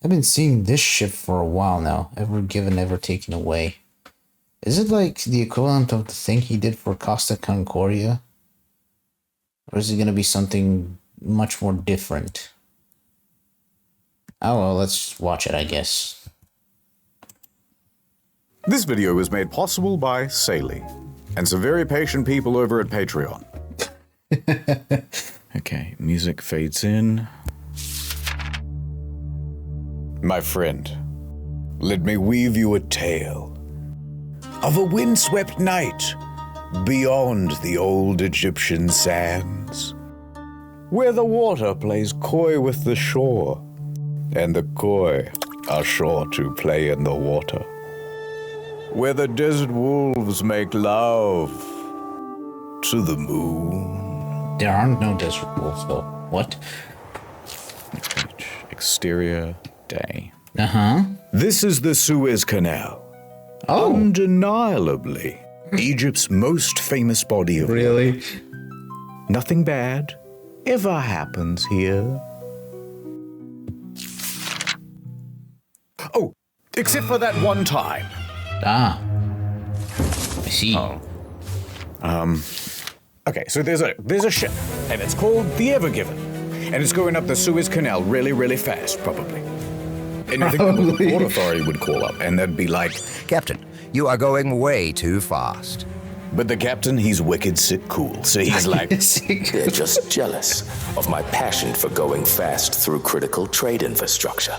I've been seeing this ship for a while now. Ever given, ever taken away. Is it like the equivalent of the thing he did for Costa Concordia? Or is it going to be something much more different? Oh well, let's watch it, I guess. This video was made possible by Saley and some very patient people over at Patreon. Okay, music fades in. My friend, let me weave you a tale of a windswept night beyond the old Egyptian sands, where the water plays coy with the shore, and the coy are sure to play in the water, where the desert wolves make love to the moon. There aren't no desert wolves, though. What? Exterior day. Uh-huh. This is the Suez Canal. Oh. Undeniably, Egypt's most famous body of Really? water. Nothing bad ever happens here. Oh, except for that one time. Ah. I see. Oh. Okay, so there's a ship, and it's called the Ever Given, and it's going up the Suez Canal really, really fast, probably. And I think the Port Authority would call up, and they'd be like, Captain, you are going way too fast. but the captain, he's wicked sick cool, so he's like, They're just jealous of my passion for going fast through critical trade infrastructure.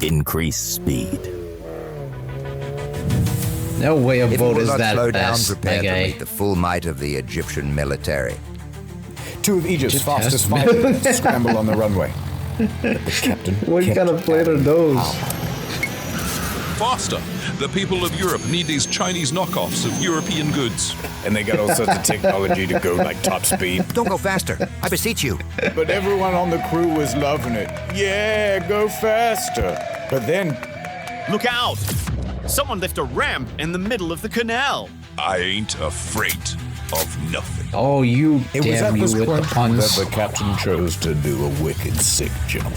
Increase speed. No way a If you boat will is not that slow down, fast, prepare my to guy. meet the full might of the Egyptian military. two of Egypt's Just fastest has- fighters scramble on the runway. But the captain What kept kind of plane are those? Faster! The people of Europe need these Chinese knockoffs of European goods. And they got all sorts of technology to go like top speed. Don't go faster, I beseech you. But everyone on the crew was loving it. Yeah, go faster. But then, Look out! Someone left a ramp in the middle of the canal. I ain't afraid of nothing. Oh, you it was damn at you this with the point puns. that the captain chose to do a wicked sick jump.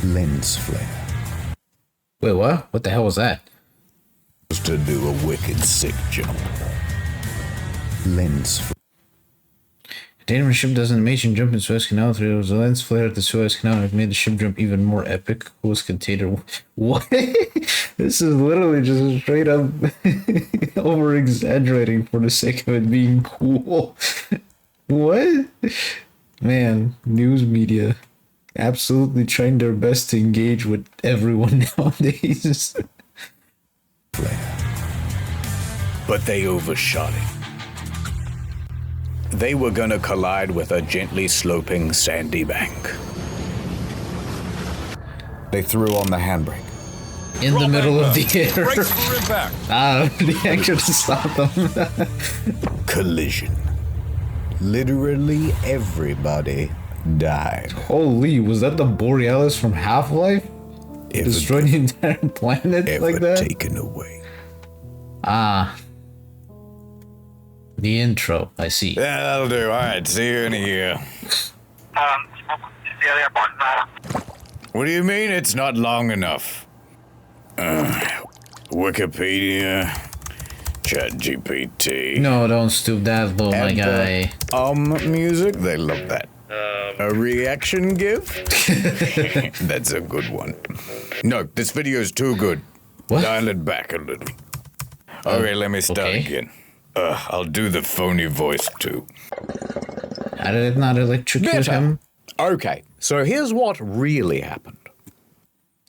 Lens flare. Wait, what? What the hell was that? To do a wicked sick jump. Lens flare. Daniman ship does an amazing jump in Suez Canal through the lens flare at the Suez Canal and it made the ship jump even more epic. Coolest container. What? This is literally just straight up over exaggerating for the sake of it being cool. What? Man, news media absolutely trying their best to engage with everyone nowadays. But they overshot it. They were gonna collide with a gently sloping sandy bank. They threw on the handbrake. In the middle of the air. Brace for impact. The anchor to stop them. Collision. Literally everybody died. Holy, was that the Borealis from Half-Life? Ever Destroying the entire planet ever like that? taken away. Ah. The intro, I see. Yeah, that'll do. All right, see you in a year. What do you mean it's not long enough? Wikipedia, ChatGPT. No, don't stoop that low, my And, guy. Music, they love that. A reaction GIF? That's a good one. No, this video's too good. What? Dial it back a little. Okay, let me start okay. again. I'll do the phony voice too. How did it not electrocute Better. him? Okay, so here's what really happened.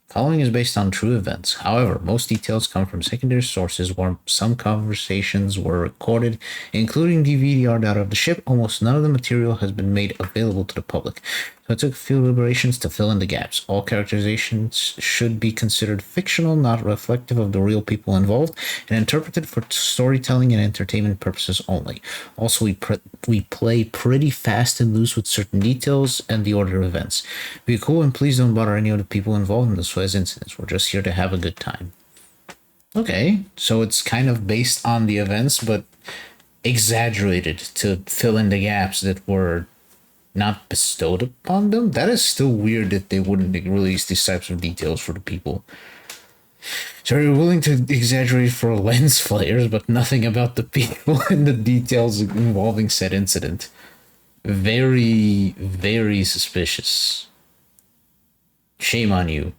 Following is based on true events. However, most details come from secondary sources where some conversations were recorded, including DVD data of the ship. Almost none of the material has been made available to the public. So it took a few deliberations to fill in the gaps. All characterizations should be considered fictional, not reflective of the real people involved, and interpreted for storytelling and entertainment purposes only. Also, we play pretty fast and loose with certain details and the order of events. Be cool and please don't bother any of the people involved in the Suez incidents. We're just here to have a good time. Okay, so it's kind of based on the events, but exaggerated to fill in the gaps that were not bestowed upon them. That is still weird that they wouldn't release these types of details for the people. So you're willing to exaggerate for lens flares, but nothing about the people and the details involving said incident. Very, very suspicious. Shame on you.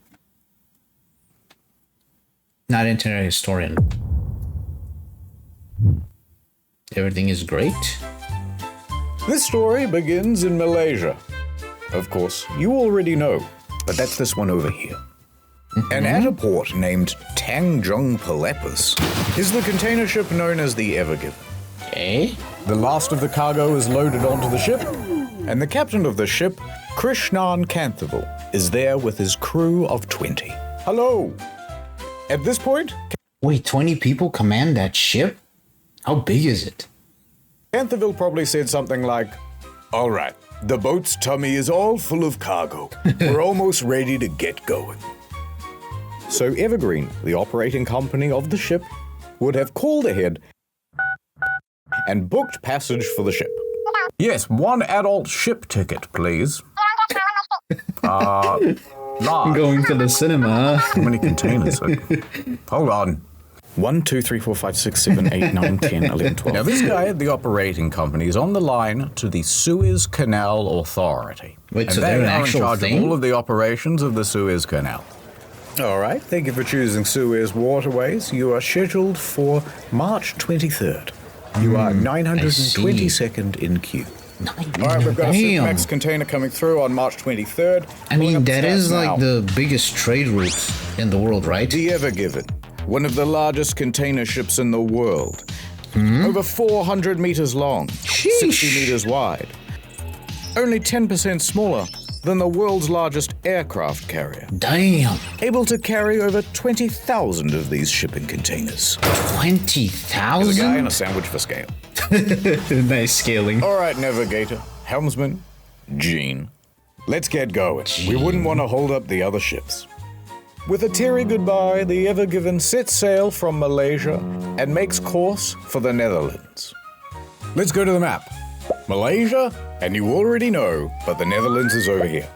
Not internet historian. Everything is great. This story begins in Malaysia. Of course, you already know, but that's this one over here. And at a port named Tanjung Pelepus is the container ship known as the Ever Given. Okay. The last of the cargo is loaded onto the ship, and the captain of the ship, Krishnan Kanthaval, is there with his crew of 20. Hello! At this point, Wait, 20 people command that ship? How big is it? Kanthaval probably said something like, "All right, the boat's tummy is all full of cargo. We're almost ready to get going." So Evergreen, the operating company of the ship, would have called ahead and booked passage for the ship. Yes, one adult ship ticket, please. Large. Going to the cinema. How many containers? Hold on. 1, 2, 3, 4, 5, 6, 7, 8, 9, 10, 11, 12. Now, this guy at the operating company is on the line to the Suez Canal Authority. Wait, and so they they're an are in actual charge thing? of all of the operations of the Suez Canal. All right, thank you for choosing Suez Waterways. You are scheduled for March 23rd. You are 922nd in queue. All right, we've got a Damn. Supermax container coming through on March 23rd. I mean, that is like now. the biggest trade route in the world, right? The Ever Given, one of the largest container ships in the world. Over 400 meters long, 60 meters wide. Only 10% smaller than the world's largest aircraft carrier. Damn. Able to carry over 20,000 of these shipping containers. There's a guy 20,000? and a sandwich for scale. Nice scaling. All right, navigator, helmsman, Gene. Let's get going. We wouldn't want to hold up the other ships. With a teary goodbye, the Ever Given sets sail from Malaysia and makes course for the Netherlands. Let's go to the map. Malaysia, and you already know, but the Netherlands is over here.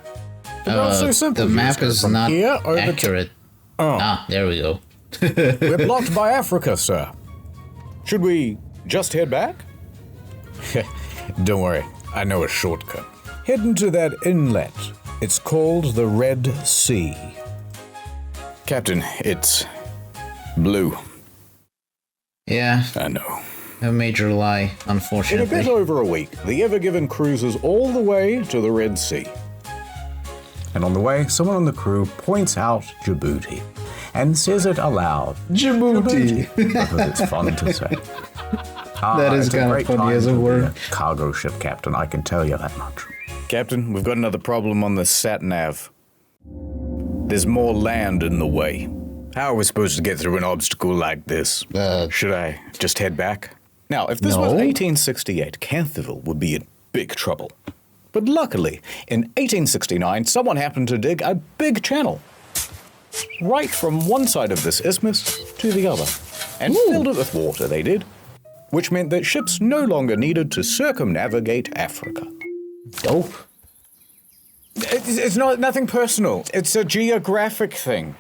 But not so simple. The You map just go is from not here over to- accurate. Ah, there we go. We're blocked by Africa, sir. Should we just head back? Don't worry, I know a shortcut. Head into that inlet. It's called the Red Sea. Captain, it's blue. Yeah, I know. a major lie, In a bit unfortunately. over a week, the Ever Given cruises all the way to the Red Sea. And on the way, someone on the crew points out Djibouti and says it aloud. Djibouti. Because it's fun to say. That is it's a kind of great funny time as a to be word. Cargo ship captain, I can tell you that much. Captain, we've got another problem on the sat-nav. There's more land in the way. How are we supposed to get through an obstacle like this? Should I just head back? Now, if this was No. 1868, Kanthaval would be in big trouble. But luckily, in 1869, someone happened to dig a big channel right from one side of this isthmus to the other, and filled it with water, they did, which meant that ships no longer needed to circumnavigate Africa. Dope. It's not nothing personal. It's a geographic thing.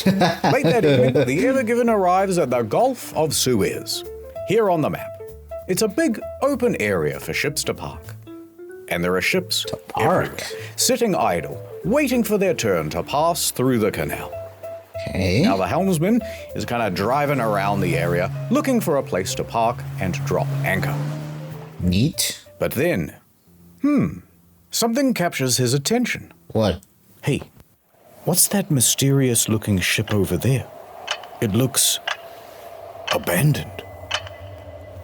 Late that evening, the Ever Given arrives at the Gulf of Suez, here on the map. It's a big open area for ships to park. And there are ships everywhere, sitting idle, waiting for their turn to pass through the canal. Okay. Now the helmsman is kind of driving around the area, looking for a place to park and drop anchor. Neat. But then, something captures his attention. What? Hey, what's that mysterious-looking ship over there? It looks abandoned.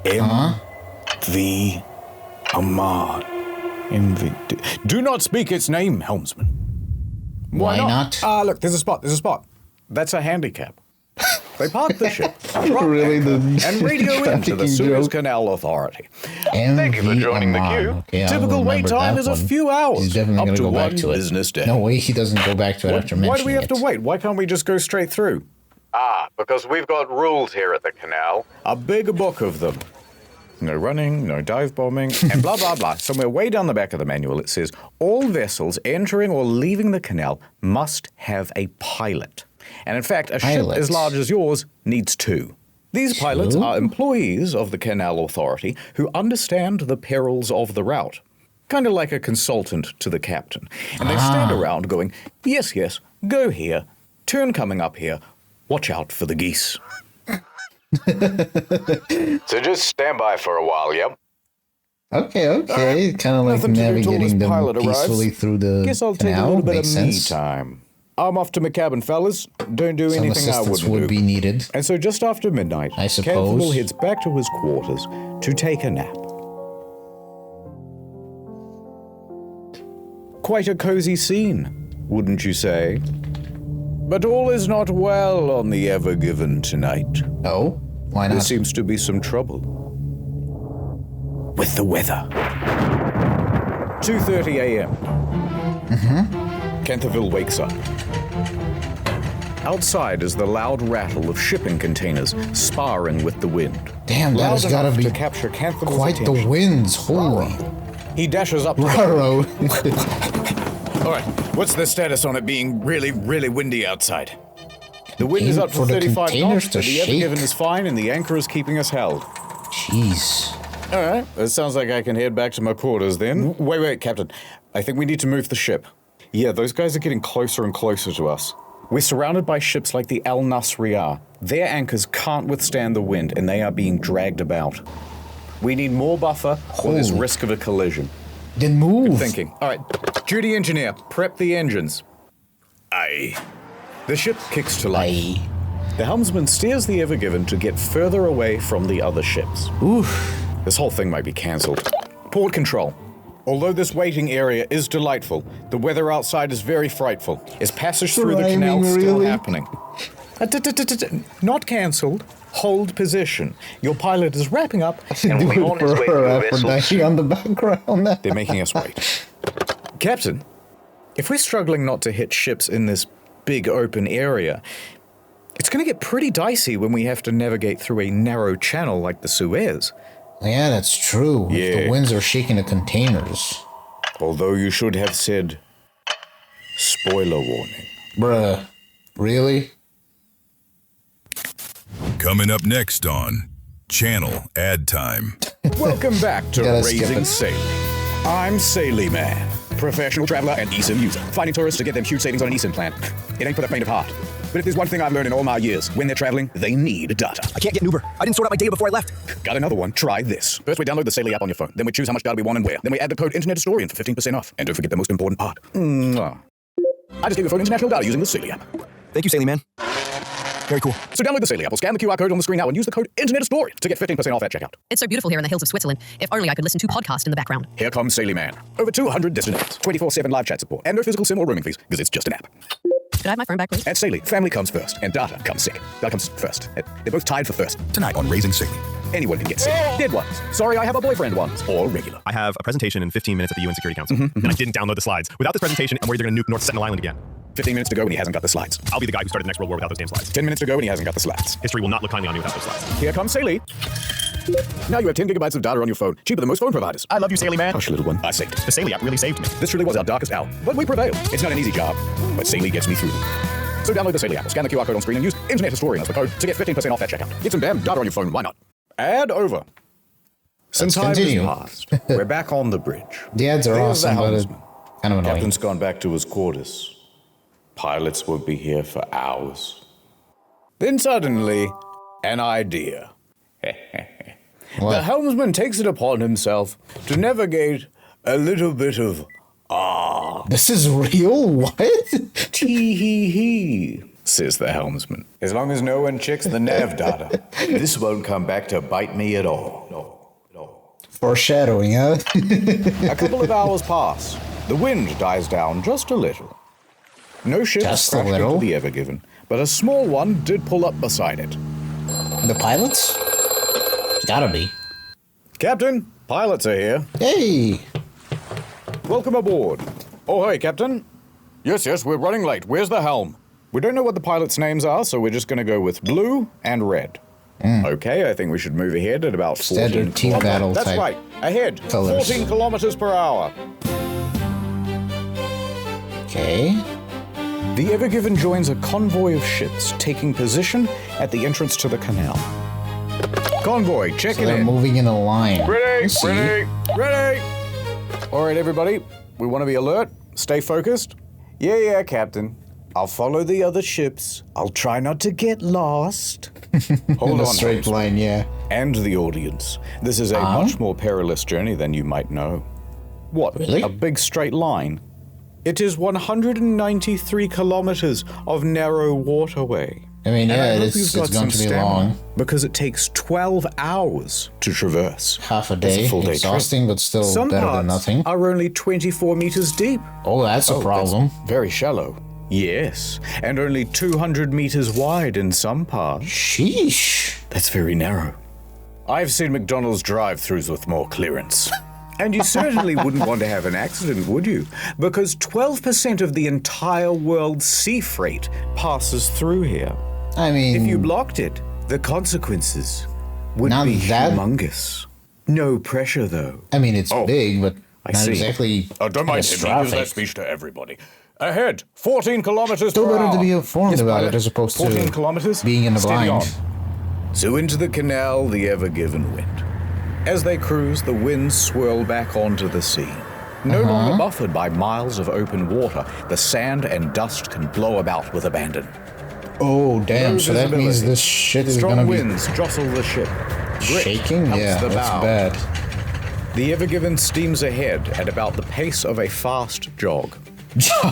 M.V. Ahmad. M.V. Do not speak its name, helmsman. Why not? Ah, look, there's a spot. That's a handicap. They parked the ship, drop Really, anchor, the and radio into the trafficking Suez joke? Canal Authority. Thank you for joining the queue. Okay, Typical wait time is a few hours, He's definitely up gonna to go back one to it. business day. No way, he doesn't go back to it after mentioning Why do we have it. to wait? Why can't we just go straight through? Because we've got rules here at the canal. A big book of them. no running, no dive bombing, and blah, blah, blah. Somewhere way down the back of the manual it says, all vessels entering or leaving the canal must have a pilot. And in fact, a ship as large as yours needs 2. These pilots are employees of the Canal Authority who understand the perils of the route. Kind of like a consultant to the captain. And they stand around going, yes, yes, go here, turn coming up here, watch out for the geese. So just stand by for a while, yep? Okay. Kind of like navigating them peacefully through the Guess I'll take a canal. little bit Makes of me sense. time. I'm off to my cabin, fellas. Don't do Some anything I assistance wouldn't would do. be needed. And so just after midnight, I suppose. Campbell heads back to his quarters to take a nap. Quite a cozy scene, wouldn't you say? But all is not well on the Ever Given tonight. Oh? Why There not? seems to be some trouble with the weather. 2:30 a.m. Canterville wakes up. Outside is the loud rattle of shipping containers sparring with the wind. Damn, that Loud has gotta enough be to capture Canterville's quite the attention. winds. Holy. He dashes up to the Raro. All right, what's the status on it being really, really windy outside? The wind is Aim up to for the 35 containers knots, to but the Ever shake. Given is fine, and the anchor is keeping us held. Jeez. All right, it sounds like I can head back to my quarters then. Wait, Captain. I think we need to move the ship. Yeah, those guys are getting closer and closer to us. We're surrounded by ships like the Al Nasriyah. Their anchors can't withstand the wind, and they are being dragged about. We need more buffer, or there's Holy. risk of a collision. Then move. Thinking. All right, duty engineer, prep the engines. Aye. The ship kicks to life. Aye. The helmsman steers the Ever Given to get further away from the other ships. Oof. This whole thing might be cancelled. Port control. Although this waiting area is delightful, the weather outside is very frightful. Is passage through the canal Rhyming, still really? happening? Not cancelled. Hold position. Your pilot is wrapping up and will be on his way to the vessel. Aphrodite on the background. They're making us wait. Captain, if we're struggling not to hit ships in this big open area, it's going to get pretty dicey when we have to navigate through a narrow channel like the Suez. Yeah, that's true. If Yeah. the winds are shaking the containers. Although you should have said, spoiler warning. Bruh. Really? Coming up next on Channel Ad Time. Welcome back to Gotta skip Raising it. Saley. I'm Saley Man, professional traveler and eSIM user, finding tourists to get them huge savings on an eSIM plan. It ain't for the faint of heart. But if there's one thing I've learned in all my years, when they're traveling, they need data. I can't get an Uber. I didn't sort out my data before I left. Got another one? Try this. First, we download the Saley app on your phone. Then we choose how much data we want and where. Then we add the code Internet Historian for 15% off. And don't forget the most important part. Mwah. I just gave your phone international data using the Saley app. Thank you, Saley Man. Very cool. So download the Saley app or scan the QR code on the screen now and use the code Internet Historian to get 15% off at checkout. It's so beautiful here in the hills of Switzerland. If only I could listen to podcasts in the background. Here comes Saley Man. Over 200 destinations, 24/7 live chat support, and no physical SIM or roaming fees because it's just an app. Could I have my phone back, please? At Saley, family comes first, and data comes second. Data comes first. They're both tied for first. Tonight on Raising Saley. Anyone can get sick. Dead ones. Sorry, I have a boyfriend ones. Or regular. I have a presentation in 15 minutes at the UN Security Council, and I didn't download the slides. Without this presentation, I'm worried they're going to nuke North Sentinel Island again. 15 minutes to go and he hasn't got the slides. I'll be the guy who started the next World War without those damn slides. 10 minutes to go and he hasn't got the slides. History will not look kindly on me without those slides. Here comes Saley. Now you have 10 gigabytes of data on your phone. Cheaper than most phone providers. I love you, Saley Man. Hush, little one. I saved it. The Saley app really saved me. This really was our darkest hour, but we prevailed. It's not an easy job, but Saley gets me through. So download the Saley app, scan the QR code on screen, and use Internet Historian as the code to get 15% off at checkout. Get some damn data on your phone, why not? Ad over. Some Let's time continue. has passed. We're back on the bridge. The ads are There's the awesome, but it's helmsman. kind of annoying. Captain's gone back to his quarters. Pilots won't be here for hours. Then suddenly, an idea. The What? helmsman takes it upon himself to navigate a little bit of This is real? What? tee-hee-hee, says the helmsman. As long as no one checks the nav data, this won't come back to bite me at all. No. Foreshadowing, huh? A couple of hours pass. The wind dies down just a little. No ships Just a crashed little? into the Ever Given, but a small one did pull up beside it. The pilots? It's gotta be. Captain, pilots are here. Hey! Welcome aboard. Oh, hey, Captain. Yes, we're running late. Where's the helm? We don't know what the pilots' names are, so we're just going to go with Blue and Red. Okay, I think we should move ahead at about 14 Standard team kilometers. battle That's type right. Ahead. colors. 14 kilometers per hour. Okay. The Ever Given joins a convoy of ships taking position at the entrance to the canal. Convoy, check So it they're in. moving in a line. I Ready, see. ready. All right, everybody. We want to be alert. Stay focused. Yeah, Captain. I'll follow the other ships. I'll try not to get lost. Hold In a on, straight Holmes. line, yeah. And the audience. This is a much more perilous journey than you might know. What? Really? A big straight line? It is 193 kilometers of narrow waterway. I mean, And I yeah, hope it's you've got going some to be stamina, long. because it takes 12 hours to traverse. Half a That's day. full-day Exhausting, trip. but still Some better parts than nothing. are only 24 meters deep. Oh, that's a problem. That's very shallow. Yes, and only 200 meters wide in some parts. Sheesh. That's very narrow. I've seen McDonald's drive-thrus with more clearance. And you certainly wouldn't want to have an accident, would you? Because 12% of the entire world's sea freight passes through here. I mean, If you blocked it, the consequences would Not be that- humongous. No pressure, though. I mean, it's big, but I not see. exactly Don't mind him. He gives that catastrophic. speech to everybody. Ahead, 14 kilometers Still per better hour. to be informed Yes, about pilot. it as opposed to 14 kilometers. being in the Steady blind. on. So into the canal, the Ever Given went. As they cruise, the winds swirl back onto the sea. No longer buffered by miles of open water, the sand and dust can blow about with abandon. Oh, damn. No So that means visibility. this shit is Strong going to be winds jostle the ship. Grit shaking? helps Yeah, the that's bow. bad. The Ever Given steams ahead at about the pace of a fast jog.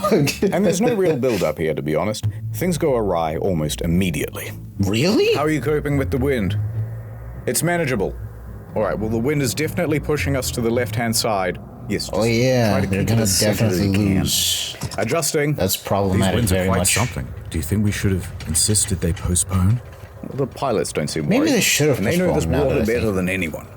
And there's no real build-up here, to be honest. Things go awry almost immediately. Really? How are you coping with the wind? It's manageable. All right, well, the wind is definitely pushing us to the left-hand side. Yes. Oh, just yeah. try to They're keep it going to as center as definitely you can. lose. Adjusting. That's problematic very much. Do you think we should have insisted they postpone? The pilots don't seem Maybe worried. they should have And they know this postponed now that water I better think. than anyone.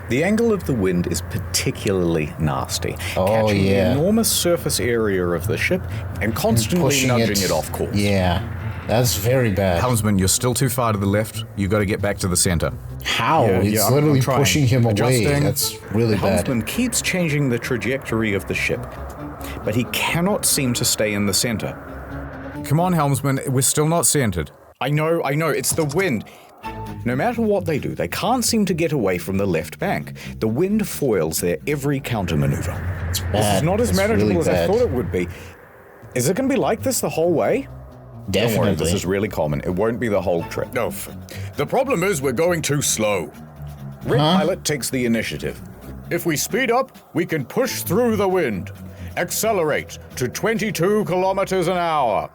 The angle of the wind is particularly nasty, Oh, catching yeah. the enormous surface area of the ship and constantly Pushing nudging it off course. Yeah. That's very bad. Helmsman, you're still too far to the left. You got to get back to the center. How? Yeah, It's yeah, I'm literally trying. pushing him away. Adjusting. That's really The bad. helmsman keeps changing the trajectory of the ship, but he cannot seem to stay in the center. Come on, helmsman, we're still not centered. I know, it's the wind. No matter what they do, they can't seem to get away from the left bank. The wind foils their every countermaneuver. This bad. is not as It's manageable really as I bad. thought it would be. Is it going to be like this the whole way? Don't worry, Definitely. this is really common. It won't be the whole trip. No, the problem is we're going too slow. Red Pilot takes the initiative. If we speed up, we can push through the wind. Accelerate to 22 kilometers an hour.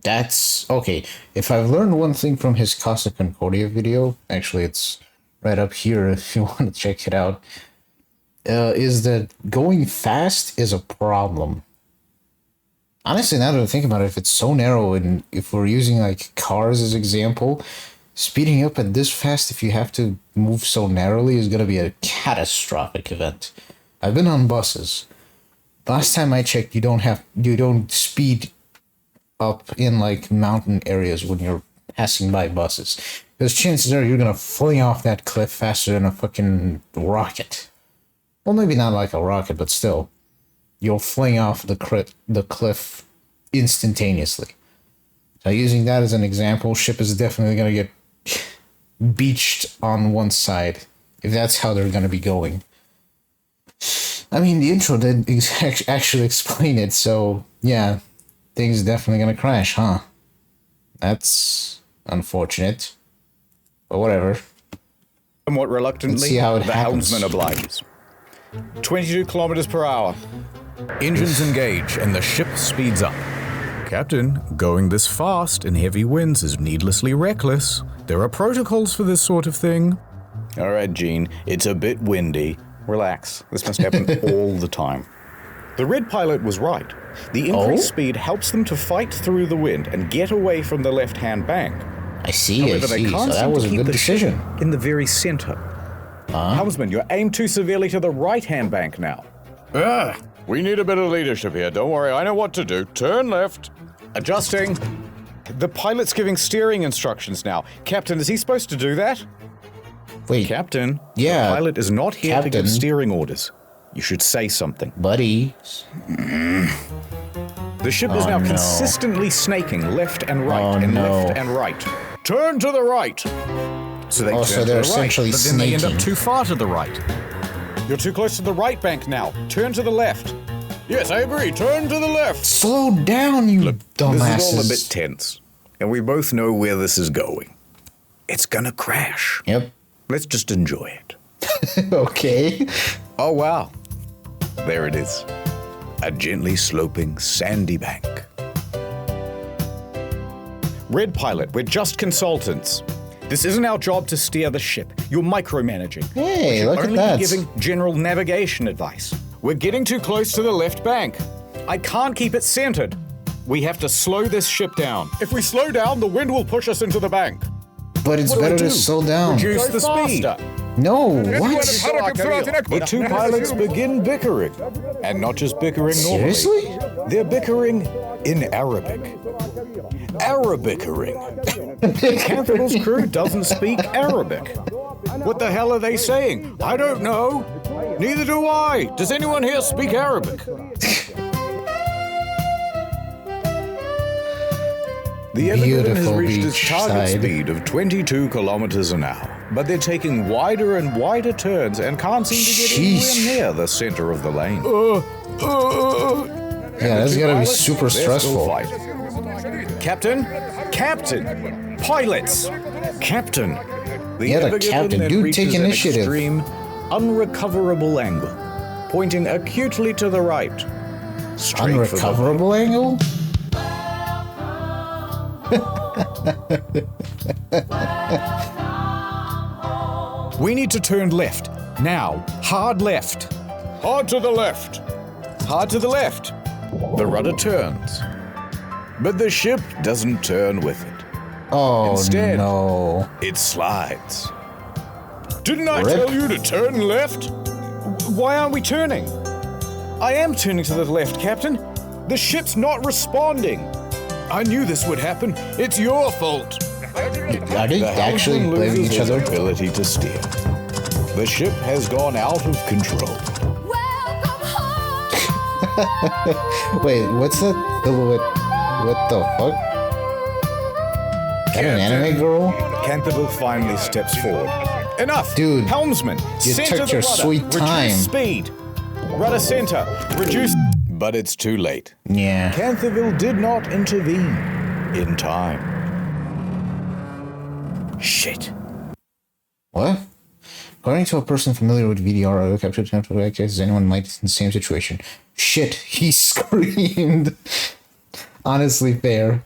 That's okay. If I've learned one thing from his Casa Concordia video, actually, it's right up here if you want to check it out, is that going fast is a problem. Honestly, now that I think about it, if it's so narrow and if we're using like cars as example, speeding up at this fast, if you have to move so narrowly, is going to be a catastrophic event. I've been on buses. Last time I checked, you don't speed up in like mountain areas when you're passing by buses, because chances are you're gonna fling off that cliff faster than a fucking rocket. Well, maybe not like a rocket, but still, you'll fling off the cliff instantaneously. So using that as an example, ship is definitely gonna get beached on one side if that's how they're gonna be going. I mean, the intro did actually explain it, so yeah. Things definitely gonna crash, huh? That's unfortunate. But whatever. Somewhat reluctantly, Let's see how it the happens. helmsman obliges. 22 kilometers per hour. Engines engage and the ship speeds up. Captain, going this fast in heavy winds is needlessly reckless. There are protocols for this sort of thing. All right, Gene, it's a bit windy. Relax. This must happen all the time. The Red Pilot was right. The increased speed helps them to fight through the wind and get away from the left-hand bank. I see. However, So they can't that seem was to a keep good the decision. ship in the very center. Helmsman, you're aimed too severely to the right-hand bank now. We need a bit of leadership here. Don't worry, I know what to do. Turn left. Adjusting. The pilot's giving steering instructions now. Captain, is he supposed to do that? Wait, Captain, Yeah, the pilot is not here to give Captain. steering orders. You should say something. buddy. The ship is Oh, now no. consistently snaking left and right Oh, and no. left and right. Turn to the right. So they Oh, turn so to they're the right. essentially But then they end up snaking. too far to the right. You're too close to the right bank now. Turn to the left. Yes, I agree. Turn to the left. Slow down, you dumbasses. This is all a bit tense, and we both know where this is going. It's gonna crash. Yep. Let's just enjoy it. Okay. Oh, wow. There it is. A gently sloping sandy bank. Red Pilot, we're just consultants. This isn't our job to steer the ship. You're micromanaging. Hey, We should look at only that. be giving general navigation advice. We're getting too close to the left bank. I can't keep it centered. We have to slow this ship down. If we slow down, the wind will push us into the bank. But it's What do better I to do? slow down. Reduce the speed. No, what? The two pilots begin bickering. And not just bickering normally. Seriously? They're bickering in Arabic. Arabickering. Campbell's crew doesn't speak Arabic. What the hell are they saying? I don't know. Neither do I. Does anyone here speak Arabic? The Ever Given has Beautiful reached its target beachside. speed of 22 kilometers an hour, but they're taking wider and wider turns and can't seem to get Sheesh. anywhere near the center of the lane. Yeah, that's gotta be super They're still stressful. fighting. Captain? Captain! Pilots! Captain! The Yeah, the Ever Given captain. then Dude, reaches take an initiative. extreme, unrecoverable angle, pointing acutely to the right. Straight for the Unrecoverable angle? We need to turn left. Now. Hard left. Hard to the left. Hard to the left. The rudder turns. But the ship doesn't turn with it. Oh, Instead- no. It slides. Didn't I Rip. tell you to turn left? Why aren't we turning? I am turning to the left, Captain. The ship's not responding. I knew this would happen. It's your fault. Are they actually helmsman blaming loses each his other? ability to steer. The ship has gone out of control. Wait, what's that? What the fuck? That an anime girl? Canterville finally steps forward. Enough! Dude, Helmsman, you center took the your rudder. sweet Reduce time. speed. Rudder center. Reduce. But it's too late. Yeah. Canterville did not intervene in time. Shit. What? According to a person familiar with VDR, I capture attempt as anyone might in the same situation. Shit, he screamed. Honestly, fair.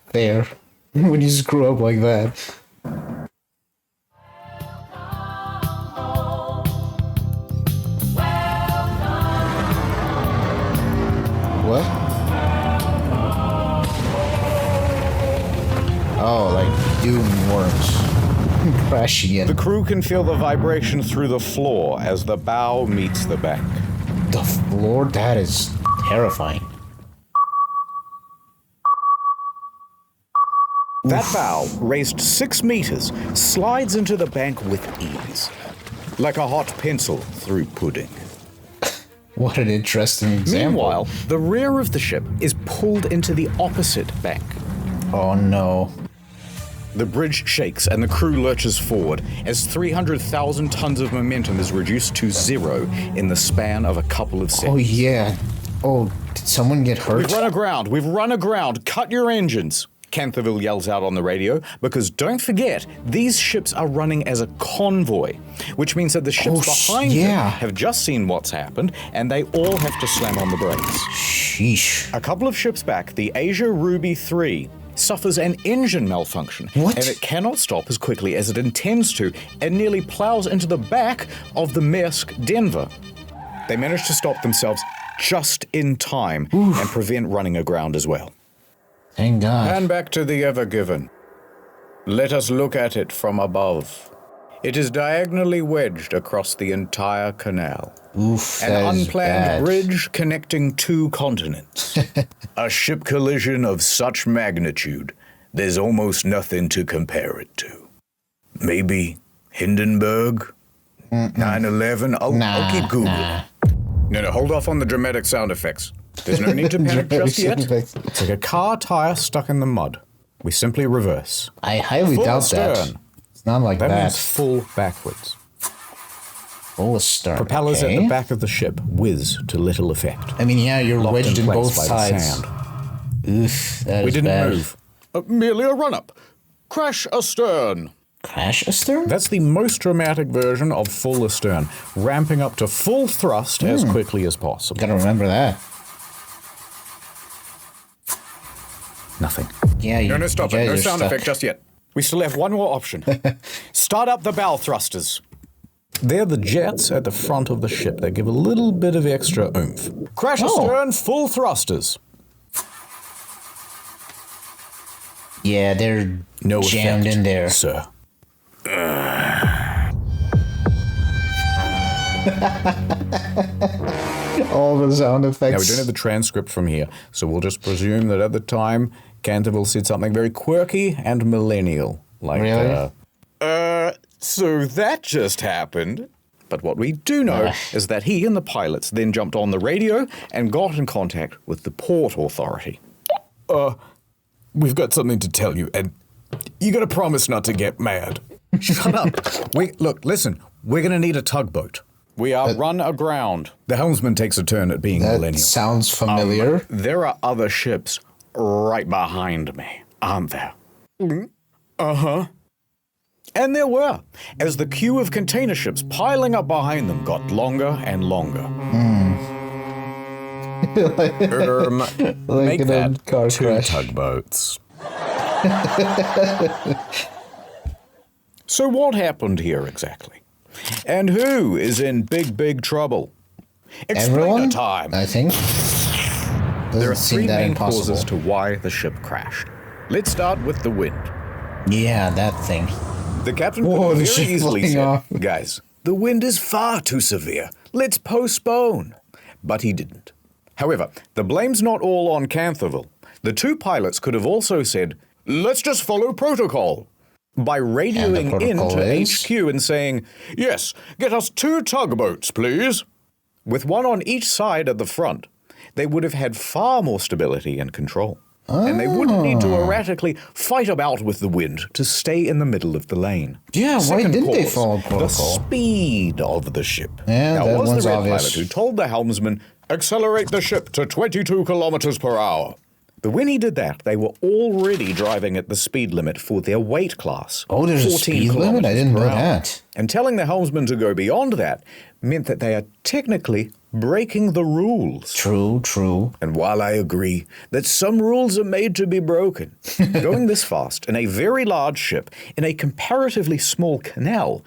When you screw up like that. What? Oh, like Doom works. Crashing in. The crew can feel the vibration through the floor as the bow meets the bank. The floor? That is terrifying. That bow, raised 6 meters, slides into the bank with ease, like a hot pencil through pudding. What an interesting example. Meanwhile, the rear of the ship is pulled into the opposite bank. Oh no. The bridge shakes and the crew lurches forward as 300,000 tons of momentum is reduced to 0 in the span of a couple of Oh seconds. yeah. Oh, did someone get hurt? We've run aground, cut your engines, Canterville yells out on the radio, because don't forget, these ships are running as a convoy, which means that the ships behind them have just seen what's happened, and they all have to slam on the brakes. Sheesh. A couple of ships back, the Asia Ruby 3 suffers an engine malfunction, and it cannot stop as quickly as it intends to, and nearly plows into the back of the Maersk Denver. They manage to stop themselves just in time and prevent running aground as well. Thank God. Pan back to the Ever Given. Let us look at it from above. It is diagonally wedged across the entire canal. Oof, An that is unplanned bad. bridge connecting 2 continents. A ship collision of such magnitude there's almost nothing to compare it to. Maybe Hindenburg? 9/11? I'll keep Google. No, hold off on the dramatic sound effects. There's no need to panic just yet. It's like a car tire stuck in the mud. We simply reverse. I highly Full doubt stern. that. It's not like That that. means full backwards. Full stern. Propellers okay. at the back of the ship whiz to little effect. I mean, yeah, you're Locked wedged in place both by the sides. sand. Oof, that We is didn't bad. move. Merely a run-up. Crash astern. Crash astern? That's the most dramatic version of full astern, ramping up to full thrust as quickly as possible. Gotta remember that. Nothing. Yeah, you, No, stop you it. No guys are sound stuck. effect just yet. We still have one more option. Start up the bow thrusters. They're the jets at the front of the ship. They give a little bit of extra oomph. Crash astern, full thrusters. Yeah, they're No jammed effect, in there. sir. All the sound effects. Now, we don't have the transcript from here, so we'll just presume that at the time, Canterville said something very quirky and millennial. Like, Really? so that just happened. But what we do know is that he and the pilots then jumped on the radio and got in contact with the Port Authority. We've got something to tell you, and you gotta promise not to get mad. Shut up. Look, listen, we're gonna need a tugboat. We are run aground. The helmsman takes a turn at being That millennial. sounds familiar. There are other ships right behind me, aren't there? Uh-huh. And there were, as the queue of container ships piling up behind them got longer and longer. Like Make an old that car 2 crash. tugboats. So what happened here exactly? And who is in big, big trouble? Explainer Everyone? time. I think. Doesn't There are seem 3 that main impossible. causes to why the ship crashed. Let's start with the wind. Yeah, that thing. The captain Whoa, could the have very ship easily flying said, off. guys, the wind is far too severe. Let's postpone. But he didn't. However, the blame's not all on Canterville. The 2 pilots could have also said, let's just follow protocol. By radioing protocol into is? HQ and saying, yes, get us 2 tugboats, please. With one on each side at the front, they would have had far more stability and control. And they wouldn't need to erratically fight about with the wind to stay in the middle of the lane. Yeah, why Second didn't they cause, follow the protocol? speed of the ship. Yeah, now, that was one's the Red obvious. pilot who told the helmsman, accelerate the ship to 22 kilometers per hour. But when he did that, they were already driving at the speed limit for their weight class. Oh, there's a 14 speed limit? I kilometers didn't per know hour. that. And telling the helmsman to go beyond that meant that they are technically breaking the rules. True, true. And while I agree that some rules are made to be broken, going this fast in a very large ship in a comparatively small canal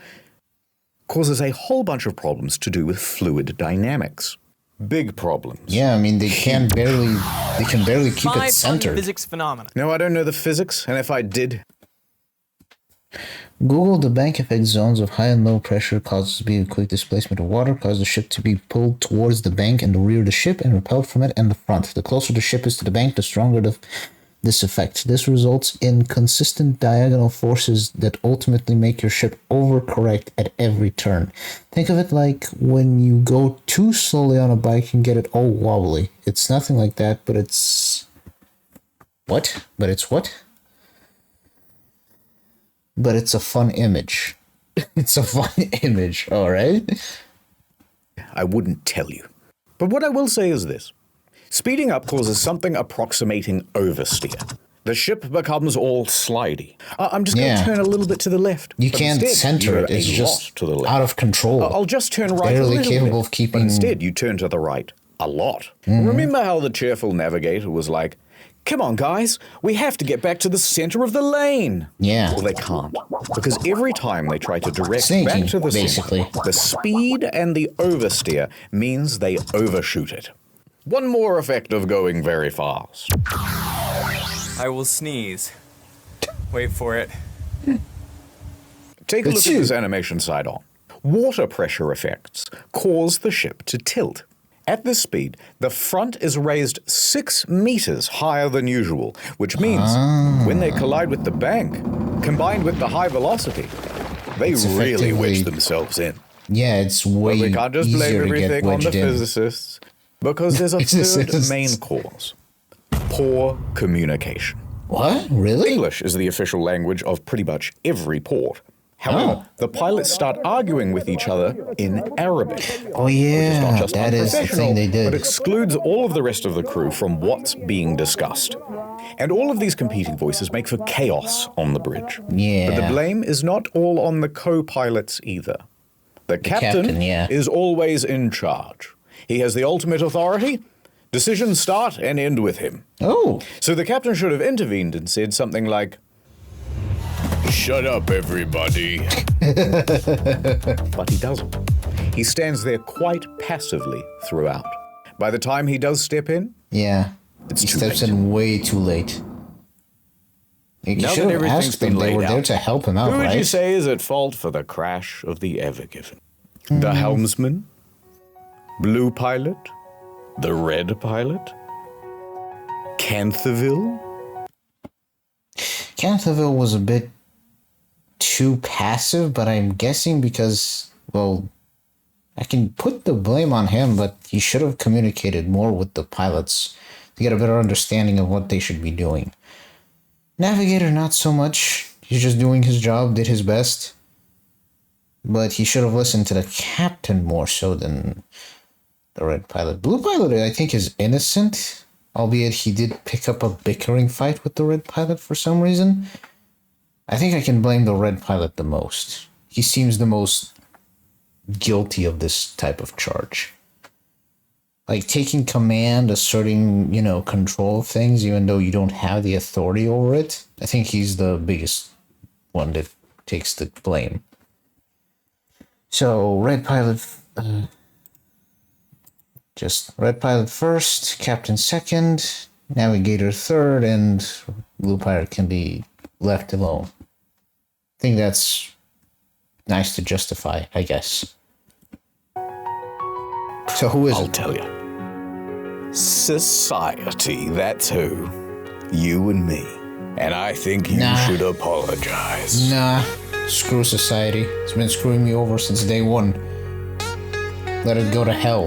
causes a whole bunch of problems to do with fluid dynamics. Big problems. Yeah, I mean they can barely keep it centered. Physics phenomena. No, I don't know the physics, and if I did, Google the bank effect zones of high and low pressure causes speed quick displacement of water, cause the ship to be pulled towards the bank and the rear of the ship and repelled from it and the front. The closer the ship is to the bank, the stronger this effect. This results in consistent diagonal forces that ultimately make your ship overcorrect at every turn. Think of it like when you go too slowly on a bike and get it all wobbly. It's nothing like that, but it's... What? But it's what? But it's a fun image. It's a fun image, alright? I wouldn't tell you. But what I will say is this. Speeding up causes something approximating oversteer. The ship becomes all slidey. I'm just going to turn a little bit to the left. You But can't instead, center you're it. It's a just lot to the left. out of control. I'll just turn right a Barely little capable bit. of keeping... But instead, you turn to the right a lot. Remember how the cheerful navigator was like, come on, guys, we have to get back to the center of the lane. Yeah. Well, they can't. Because every time they try to direct Sneaky, back to the basically. center, the speed and the oversteer means they overshoot it. One more effect of going very fast. I will sneeze. Wait for it. Take a look at this animation side on. Water pressure effects cause the ship to tilt. At this speed, the front is raised 6 meters higher than usual, which means when they collide with the bank, combined with the high velocity, they really wedge themselves in. Yeah, it's way we can't just blame easier to get everything on the wedged in. physicists, because there's a third Physicists. main cause. Poor communication. What? Really? English is the official language of pretty much every port. However, the pilots start arguing with each other in Arabic. Oh Which is yeah, not just that is the unprofessional, thing they but did. excludes all of the rest of the crew from what's being discussed. And all of these competing voices make for chaos on the bridge. Yeah. But the blame is not all on the co-pilots either. The captain, yeah. is always in charge. He has the ultimate authority. Decisions start and end with him. Oh. So the captain should have intervened and said something like, "Shut up, everybody." But he doesn't. He stands there quite passively throughout. By the time he does step in, Yeah. It's he too steps late. in way too late. You now should that have everything's asked them. been They laid were there out, to help him out, who would right? you say is at fault for the crash of the Ever Given? The helmsman? Blue pilot? The red pilot? Canthaville? Canthaville was a bit too passive, but I'm guessing because, well, I can put the blame on him, but he should have communicated more with the pilots to get a better understanding of what they should be doing. Navigator, not so much. He's just doing his job, did his best. But he should have listened to the captain more so than the red pilot. Blue pilot, I think, is innocent, albeit he did pick up a bickering fight with the red pilot for some reason. I think I can blame the red pilot the most. He seems the most guilty of this type of charge. Like taking command, asserting, control of things, even though you don't have the authority over it. I think he's the biggest one that takes the blame. So, red pilot, red pilot first, captain second, navigator third, and blue pilot can be left alone. I think that's nice to justify, I guess. So who is I'll it? tell you. Society, that's who. You and me. And I think you should apologize. Nah, screw society. It's been screwing me over since day one. Let it go to hell.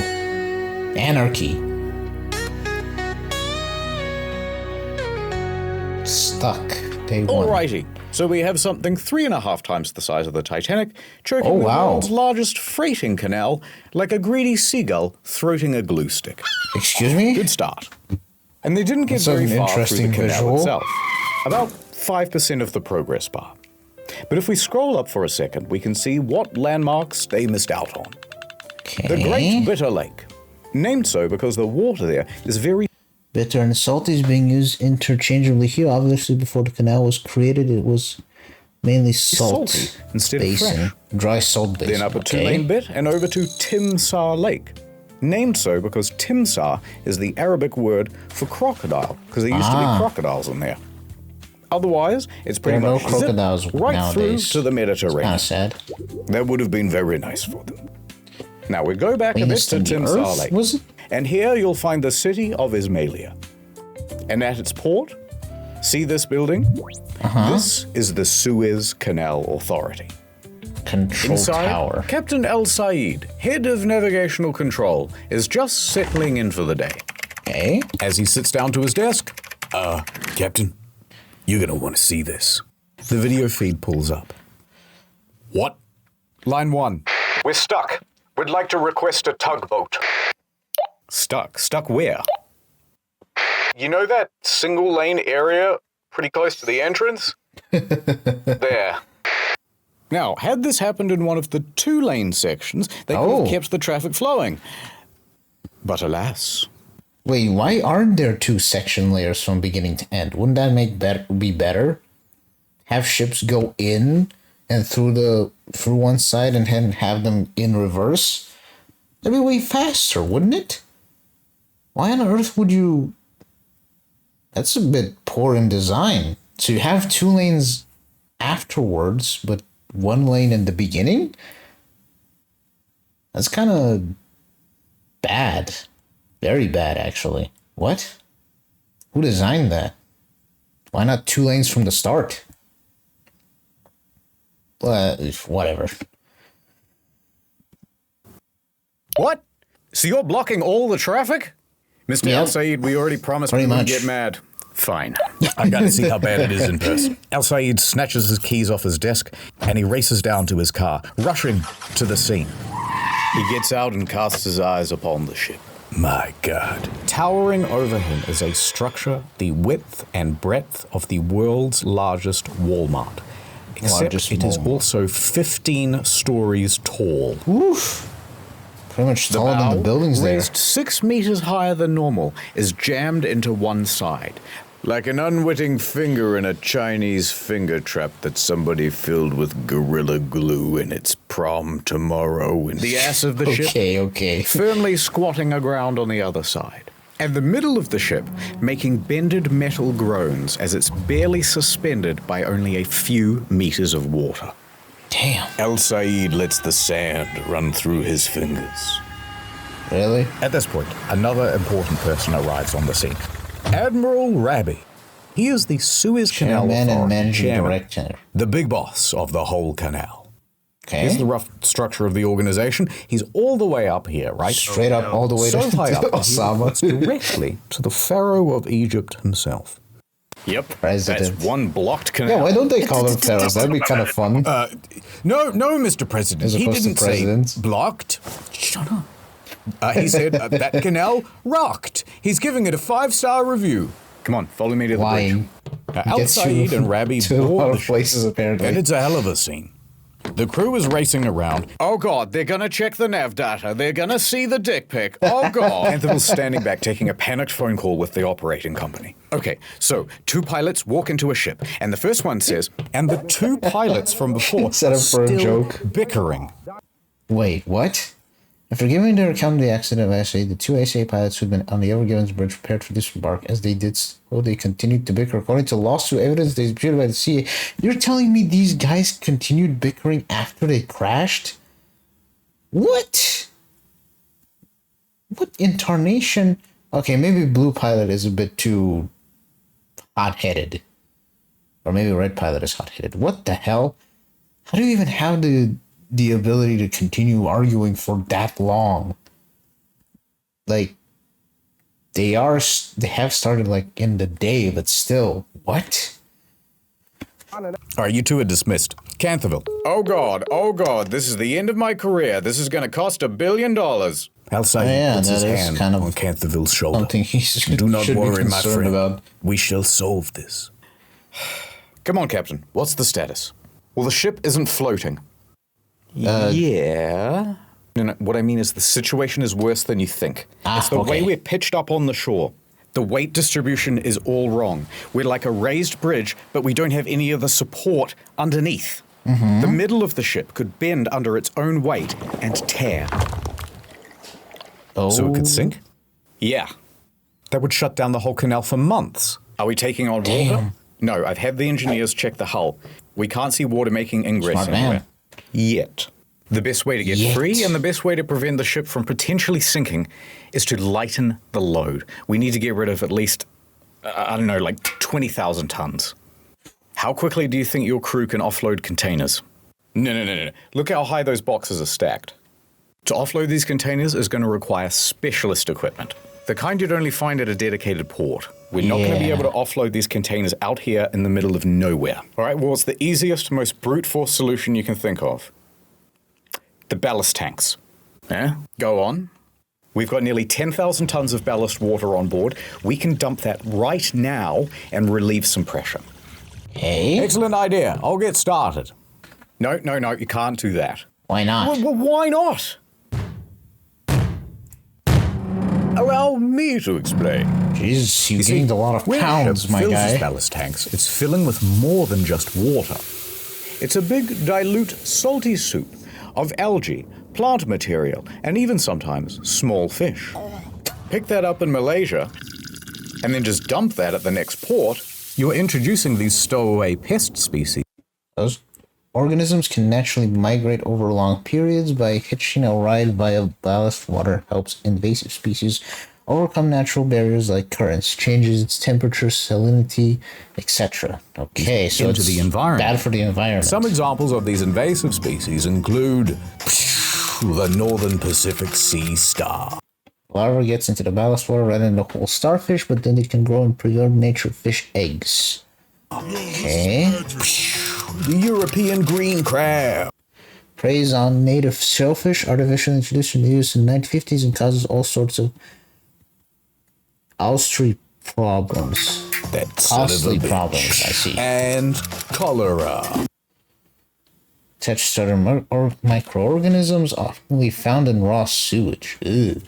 Anarchy. Stuck. Day one. Alrighty. So we have something 3.5 times the size of the Titanic, choking the world's largest freighting canal like a greedy seagull throating a glue stick. Excuse me? Good start. And they didn't get That's very an far through interesting the canal visual. itself. About 5% of the progress bar. But if we scroll up for a second, we can see what landmarks they missed out on. Okay. The Great Bitter Lake. Named so because the water there is very Bitter and salty is being used interchangeably here. Obviously, before the canal was created, it was mainly salt salty instead basin, of fresh. dry salt basin. Then up a two-lane bit and over to Timsar Lake. Named so because Timsar is the Arabic word for crocodile, because there used to be crocodiles in there. Otherwise, it's pretty There are much no crocodiles zipped right nowadays. through to the Mediterranean. Kind of sad. That would have been very nice for them. Now we go back a bit Meanest to in the Timsar earth, Lake. was it? And here you'll find the city of Ismailia. And at its port, see this building? This is the Suez Canal Authority. Control Inside, tower. Captain El Said, head of navigational control, is just settling in for the day. Okay. As he sits down to his desk, Captain, you're gonna want to see this. The video feed pulls up. What? Line 1. We're stuck. We'd like to request a tugboat. Stuck? Stuck where? You know that single lane area pretty close to the entrance? There. Now, had this happened in one of the 2-lane sections, they could have kept the traffic flowing. But alas. Wait, why aren't there 2 section layers from beginning to end? Wouldn't that be better? Have ships go in and through one side and then have them in reverse? That'd be way faster, wouldn't it? Why on earth would you... That's a bit poor in design. So you have 2 lanes afterwards, but 1 lane in the beginning? That's kind of bad. Very bad, actually. What? Who designed that? Why not 2 lanes from the start? Whatever. What? So you're blocking all the traffic? Mr. Yep. Al Sayed, we already promised Pretty we wouldn't much. get mad. Fine. I've got to see how bad it is in person. Al Sayed snatches his keys off his desk and he races down to his car, rushing to the scene. He gets out and casts his eyes upon the ship. My God. Towering over him is a structure the width and breadth of the world's largest Walmart. Except it is also 15 stories tall. Oof. Pretty much taller than the buildings there. Raised 6 meters higher than normal, is jammed into one side. Like an unwitting finger in a Chinese finger trap that somebody filled with Gorilla Glue in its prom tomorrow. And the ass of the ship Okay. firmly squatting aground on the other side. And the middle of the ship making bended metal groans as it's barely suspended by only a few meters of water. Damn. Al Sayed lets the sand run through his fingers. Really? At this point, another important person arrives on the scene. Admiral Rabi. He is the Suez Canal Chairman and Authority managing chairman, director. the big boss of the whole canal. Okay. Here's the rough structure of the organization. He's all the way up here, right? Straight up all the way so to high up, Osama. it's directly to the Pharaoh of Egypt himself. Yep, President. that's one blocked canal. Yeah, why don't they call them pharaohs? That'd be kind of fun. No, Mr. President. As He opposed to didn't say presidents. blocked. Shut up. He said that canal rocked. He's giving it a 5-star review. Come on, follow me to the Lying. bridge. Al Gets you Sayed and Rabi to a lot board of the ship, places, apparently. and it's a hell of a scene. The crew is racing around. Oh God, they're gonna check the nav data. They're gonna see the dick pic. Oh God. Anthel's standing back taking a panicked phone call with the operating company. Okay, so 2 pilots walk into a ship, and the first one says, and the 2 pilots from before Set up for a still joke. bickering. Wait, what? After giving their account of the accident last week, the 2 SA pilots who'd been on the Ever Given's bridge prepared for disembark. As they did so, they continued to bicker. According to lawsuit evidence they disputed by the CA, you're telling me these guys continued bickering after they crashed? What? What incarnation? Okay, maybe Blue Pilot is a bit too hot-headed. Or maybe Red Pilot is hot-headed. What the hell? How do you even have the ability to continue arguing for that long? Like, they have started like in the day, but still, what? All right, you 2 are dismissed. Canterville. Oh God, this is the end of my career. This is gonna cost $1 billion. Al Sayed puts his hand kind of on Canterville's shoulder. something he Do not should worry, be my concerned friend. about. We shall solve this. Come on, Captain. What's the status? Well, the ship isn't floating. Yeah. No, what I mean is the situation is worse than you think. It's the way we're pitched up on the shore. The weight distribution is all wrong. We're like a raised bridge, but we don't have any of the support underneath. The middle of the ship could bend under its own weight and tear. Oh. So it could sink? Yeah. That would shut down the whole canal for months. Are we taking on water? No, I've had the engineers check the hull. We can't see water making ingress Smart man. anywhere. Yet. The best way to get free and the best way to prevent the ship from potentially sinking is to lighten the load. We need to get rid of at least, I don't know, like 20,000 tons. How quickly do you think your crew can offload containers? No. Look how high those boxes are stacked. To offload these containers is going to require specialist equipment. The kind you'd only find at a dedicated port. We're not going to be able to offload these containers out here in the middle of nowhere. All right, well, it's the easiest, most brute force solution you can think of. The ballast tanks. Yeah, go on. We've got nearly 10,000 tons of ballast water on board. We can dump that right now and relieve some pressure. Hey? Excellent idea. I'll get started. No, you can't do that. Why not? Well, why not? Allow me to explain. Jesus, you gained a lot of when pounds, ship my fills guy. its ballast tanks, it's filling with more than just water. It's a big, dilute, salty soup of algae, plant material, and even sometimes small fish. Pick that up in Malaysia, and then just dump that at the next port. You're introducing these stowaway pest species. organisms can naturally migrate over long periods. By hitching a ride via ballast water helps invasive species overcome natural barriers like currents, changes its temperature, salinity, etc. Okay, so Into it's the environment. bad for the environment. Some examples of these invasive species include the northern Pacific sea star. Larva gets into the ballast water rather than the whole starfish, but then it can grow and preserve nature fish eggs. Okay. The European green crab. Preys on native shellfish, artificially introduced in the US in the 1950s and causes all sorts of Ostry problems. That son of a Costly bitch. problems, I see. And cholera. Touch starter or microorganisms often found in raw sewage. Ugh.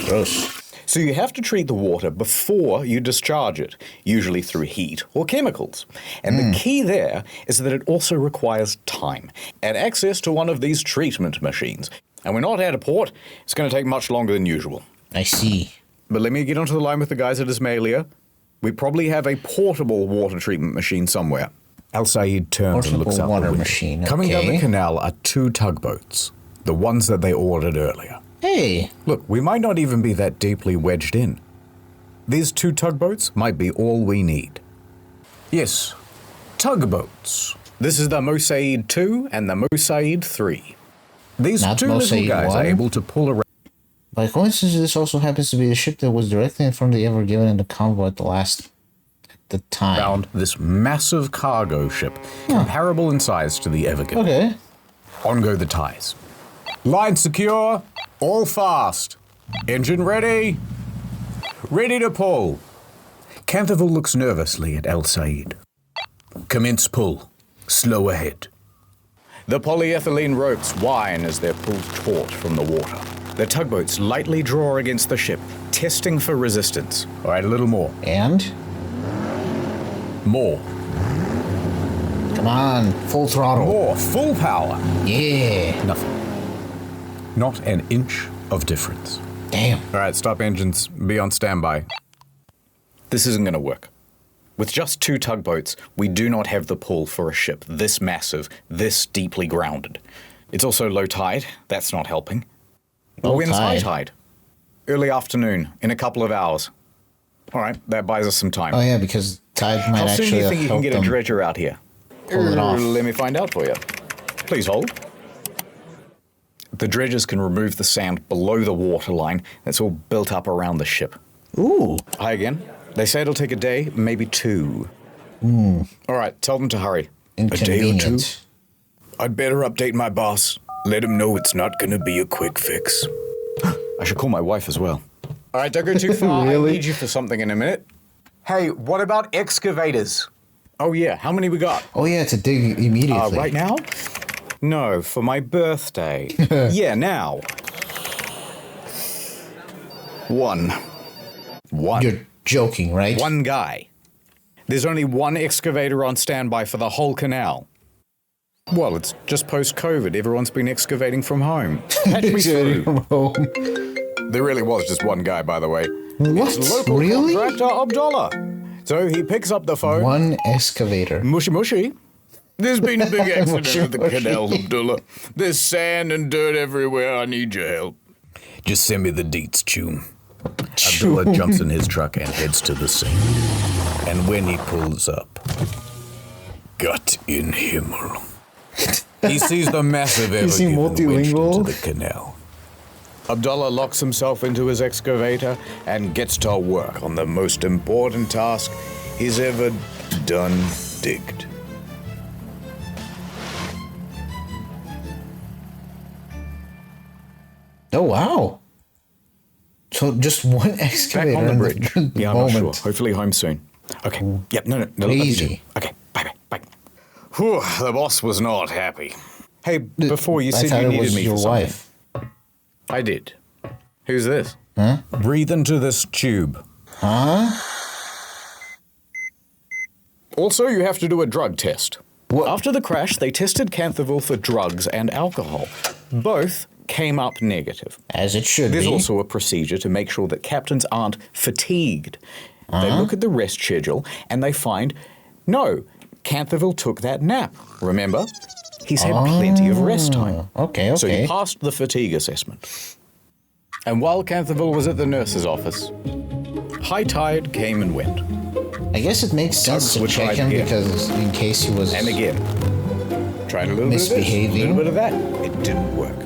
Gross. So you have to treat the water before you discharge it, usually through heat or chemicals. And the key there is that it also requires time and access to one of these treatment machines. And we're not at a port. It's going to take much longer than usual. I see. But let me get onto the line with the guys at Ismailia. We probably have a portable water treatment machine somewhere. Al Said turns and looks Portable out water the window. machine, Coming down the okay. canal are 2 tugboats, the ones that they ordered earlier. Hey, Look, we might not even be that deeply wedged in. These 2 tugboats might be all we need. Yes, tugboats. This is the Mosaid 2 and the Mosaid 3. These Not 2 little Mosaid guys are 1? able to pull around. by coincidence, this also happens to be the ship that was directly in front of the Ever Given in the convoy at the time. Found this massive cargo ship, comparable in size to the Ever Given. Okay. On go the ties. Line secure, all fast. Engine ready. Ready to pull. Canterville looks nervously at El Said. Commence pull. Slow ahead. The polyethylene ropes whine as they're pulled taut from the water. The tugboats lightly draw against the ship, testing for resistance. All right, a little more. And? More. Come on, full throttle. More. Full power. Yeah. Nothing. Not an inch of difference. Damn. All right, stop engines. Be on standby. This isn't going to work. With just 2 tugboats, we do not have the pull for a ship this massive, this deeply grounded. It's also low tide. That's not helping. The Low wind's high tide? tide. Early afternoon, in a couple of hours. All right, that buys us some time. Oh yeah, because tide might How soon actually do you think you can help get a them dredger out here? pull it off. Let me find out for you. Please hold. The dredgers can remove the sand below the waterline that's all built up around the ship. Ooh. Hi again. They say it'll take a day, maybe 2. All right, tell them to hurry. Inconvenient. I'd better update my boss. Let him know it's not going to be a quick fix. I should call my wife as well. All right, don't go too far. Really? I need you for something in a minute. Hey, what about excavators? Oh, yeah. How many we got? Oh yeah, to dig immediately. Right now? No, for my birthday. Yeah, now. 1. You're joking, right? 1 guy. There's only 1 excavator on standby for the whole canal. Well, it's just post-COVID. Everyone's been excavating from home. Patch me through. From home. There really was just 1 guy, by the way. What? It's local Really? contractor Abdullah. So he picks up the phone. One excavator. Mushy mushy. There's been a big accident Mushy at the mushy. canal, Abdullah. There's sand and dirt everywhere. I need your help. Just send me the deets, Choom. Abdullah jumps in his truck and heads to the scene. And when he pulls up, Gott in Himmel. He sees the massive Is he Ever Given wedged multilingual? into the canal. Abdullah locks himself into his excavator and gets to work on the most important task he's ever done digged. Oh wow. So just one Back excavator on the in bridge. the Yeah, I'm not moment. sure. Hopefully home soon. Okay. Yep, no. Love you Crazy. too. Okay, bye. Whew, the boss was not happy. Hey, before you I said thought you it needed was me your for something. wife. I did. Who's this? Huh? Breathe into this tube. Huh? Also, you have to do a drug test. What? After the crash, they tested Canterville for drugs and alcohol. Both came up negative. As it should There's be. also a procedure to make sure that captains aren't fatigued. They look at the rest schedule and they find, no, Canterville took that nap, remember? He's had plenty of rest time. Okay. So he passed the fatigue assessment. And while Canterville was at the nurse's office, High Tide came and went. I guess it makes sense to check him because in case he was... And again. Tried a little bit of this, a misbehaving. little bit of that. It didn't work.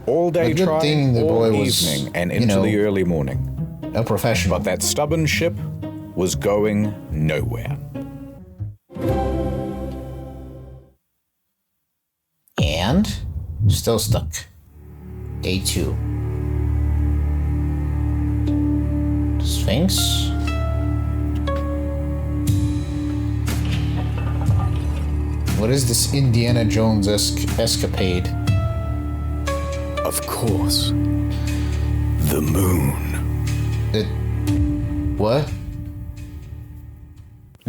All day The good thing trying, the all boy was, evening, and you into know, the early morning. a professional. But that stubborn ship was going nowhere. And still stuck. Day 2. Sphinx. What is this Indiana Jones-esque escapade? Of course. The moon. What?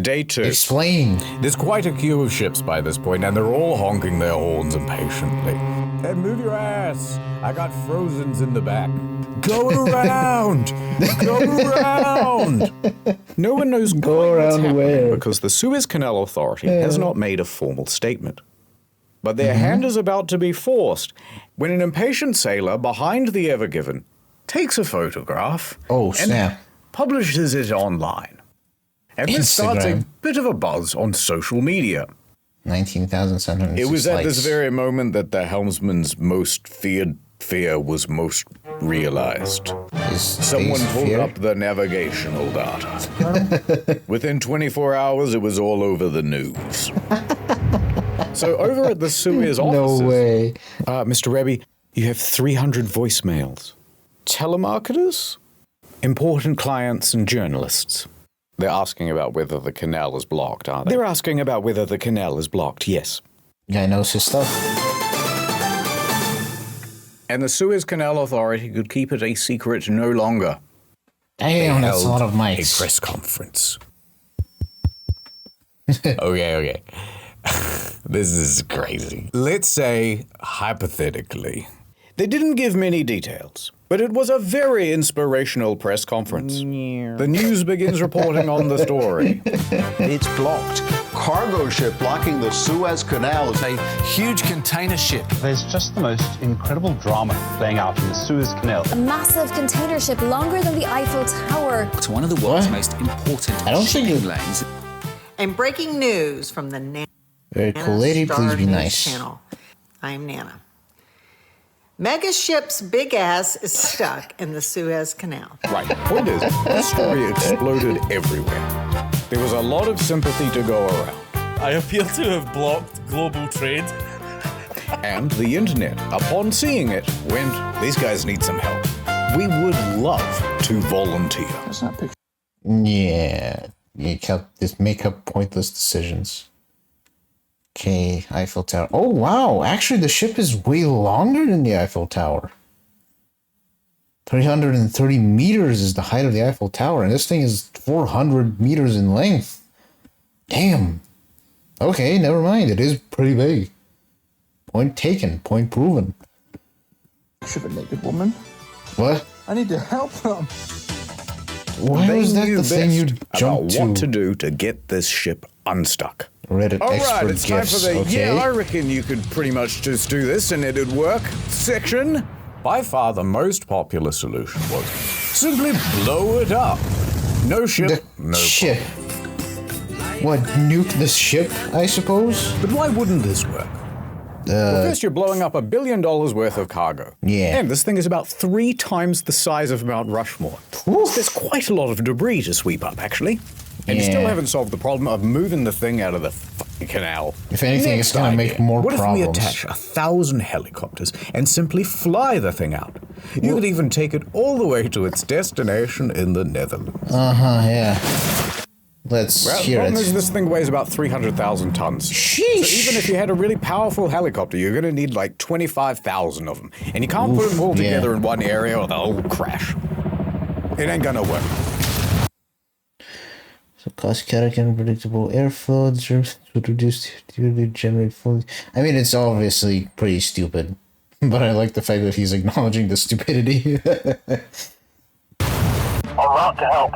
Day 2. Explain. There's quite a queue of ships by this point, and they're all honking their horns impatiently. Hey, move your ass! I got Frozens in the back. Go around! Go around! No one knows Go quite what's around happening where? because the Suez Canal Authority has not made a formal statement. But their hand is about to be forced when an impatient sailor behind the Ever Given takes a photograph Oh, and snap. publishes it online. And this starts a Instagram. bit of a buzz on social media. 19,706 It was at this likes. very moment that the helmsman's most feared fear was most realized. Is Someone space pulled fear? up the navigational data. Within 24 hours, it was all over the news. So over at the Suez offices, No way. Mr. Rebbe, you have 300 voicemails. Telemarketers? Important clients and journalists. They're asking about whether the canal is blocked, aren't they? They're asking about whether the canal is blocked, yes. Guy knows his stuff. And the Suez Canal Authority could keep it a secret no longer. Damn, that's a Held lot of a mics. press conference. Okay. This is crazy. Let's say, hypothetically, they didn't give many details, but it was a very inspirational press conference. The news begins reporting on the story. It's blocked. Cargo ship blocking the Suez Canal. A huge container ship. There's just the most incredible drama playing out in the Suez Canal. A massive container ship longer than the Eiffel Tower. It's one of the world's most important shipping lanes. And breaking news from the Nana Very cool lady, please be News nice. Channel. I'm Nana. Mega ship's big ass is stuck in the Suez Canal. Right. Point is, this story exploded everywhere. There was a lot of sympathy to go around. I appear to have blocked global trade. And the internet, upon seeing it, went, these guys need some help. We would love to volunteer. Yeah. You can't just make up pointless decisions. Okay, Eiffel Tower. Oh, wow. Actually, the ship is way longer than the Eiffel Tower. 330 meters is the height of the Eiffel Tower, and this thing is 400 meters in length. Damn. Okay, never mind. It is pretty big. Point taken. Point proven. Ship a naked woman. What? I need to help them. Why They was that knew the thing you best about jumped to? what to do to get this ship unstuck. Reddit All expert right, it's time gifts, for the okay? yeah, I reckon you could pretty much just do this and it'd work section. By far the most popular solution was simply blow it up. No ship, no ship. What, nuke the ship, I suppose? But why wouldn't this work? Well, first you're blowing up $1 billion worth of cargo. Yeah. And this thing is about 3 times the size of Mount Rushmore. So there's quite a lot of debris to sweep up, actually. And you still Yeah. haven't solved the problem of moving the thing out of the fucking canal. If anything, Next it's gonna make idea. more what problems. What if we attach 1,000 helicopters and simply fly the thing out? You could even take it all the way to its destination in the Netherlands. Yeah. Let's Well, the hear problem is it. this thing weighs about 300,000 tons. Sheesh. So even if you had a really powerful helicopter, you're going to need like 25,000 of them. And you can't put them all together in one area or they'll all crash. It ain't going to work. So cost chaotic and unpredictable airflow would reduce to generate flow. I mean, it's obviously pretty stupid, but I like the fact that he's acknowledging the stupidity. En route to help.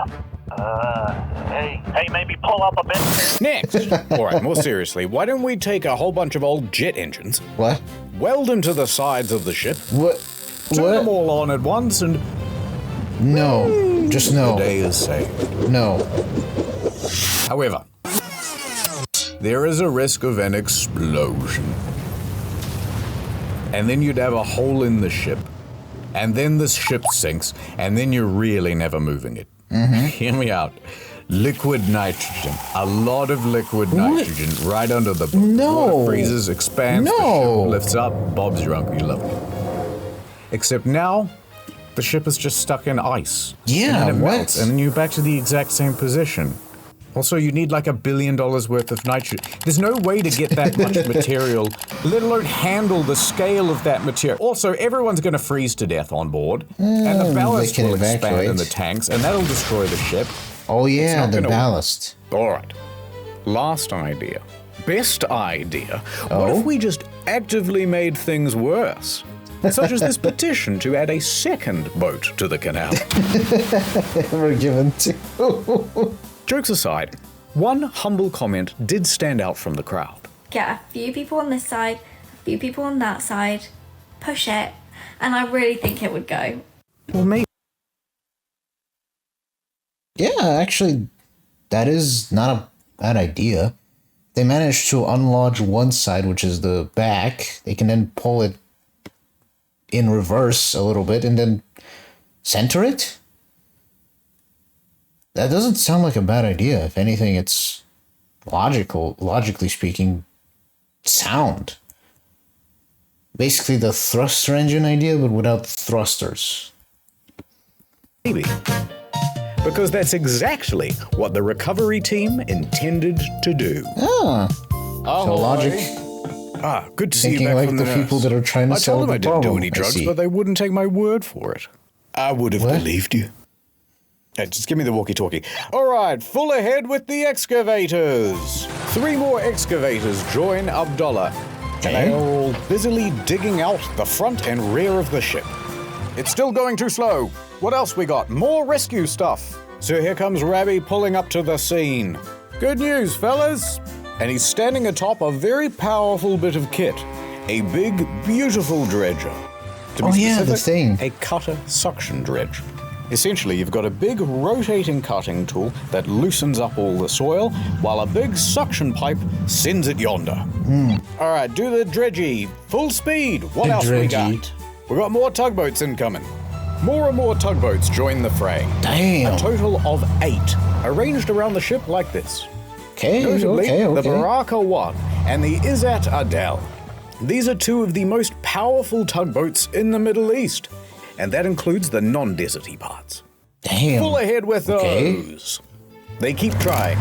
Hey, maybe pull up a bit. Next. All right, more seriously, why don't we take a whole bunch of old jet engines? What? Weld them to the sides of the ship. What? Turn them all on at once and... No. Just no. The day is saved. No. However, there is a risk of an explosion. And then you'd have a hole in the ship. And then the ship sinks. And then you're really never moving it. Mm-hmm. Hear me out. Liquid nitrogen. A lot of liquid nitrogen right under the boat. No. Water freezes, expands, No. the ship lifts up. Bob's your uncle. You love it. Except now, the ship is just stuck in ice. Yeah, and then it what? melts, and then you're back to the exact same position. Also, you need like $1 billion worth of nitrogen. There's no way to get that much material, let alone handle the scale of that material. Also, everyone's going to freeze to death on board, and the ballast they can will expand evacuate. in the tanks, and that'll destroy the ship. Oh yeah, It's the not gonna ballast. work. All right. Last idea. Best idea. What Oh? if we just actively made things worse? Such as this petition to add a second boat to the canal. We're given to. Jokes aside, one humble comment did stand out from the crowd. Get a few people on this side, a few people on that side, push it, and I really think it would go. Well, maybe. Yeah, actually, that is not a bad idea. They managed to unlodge one side, which is the back. They can then pull it in reverse a little bit and then center it. That doesn't sound like a bad idea. If anything, it's logically speaking, sound. Basically the thruster engine idea, but without thrusters. Maybe. Because that's exactly what the recovery team intended to do. Ah. So logic. Ah, good to see you Thinking back like from the the people nurse. that are trying to I solve told them the I didn't do problem, any I drugs, see. but they wouldn't take my word for it. I would have believed you. Just give me the walkie-talkie. All right, full ahead with the excavators. 3 more excavators join Abdullah. And they are all busily digging out the front and rear of the ship. It's still going too slow. What else we got? More rescue stuff. So here comes Rabbi pulling up to the scene. Good news, fellas. And he's standing atop a very powerful bit of kit. A big, beautiful dredger. To be Oh, yeah, the specific, thing. a cutter suction dredge. Essentially, you've got a big rotating cutting tool that loosens up all the soil, while a big suction pipe sends it yonder. All right, do the dredgy. Full speed. What else we got? We got more tugboats incoming. More and more tugboats join the fray. Damn. A total of 8, arranged around the ship like this. Okay, Notably, okay. the Baraka 1 and the Izzat Adel. These are 2 of the most powerful tugboats in the Middle East, and that includes the non-deserty parts. Damn. Full ahead with those. They keep trying.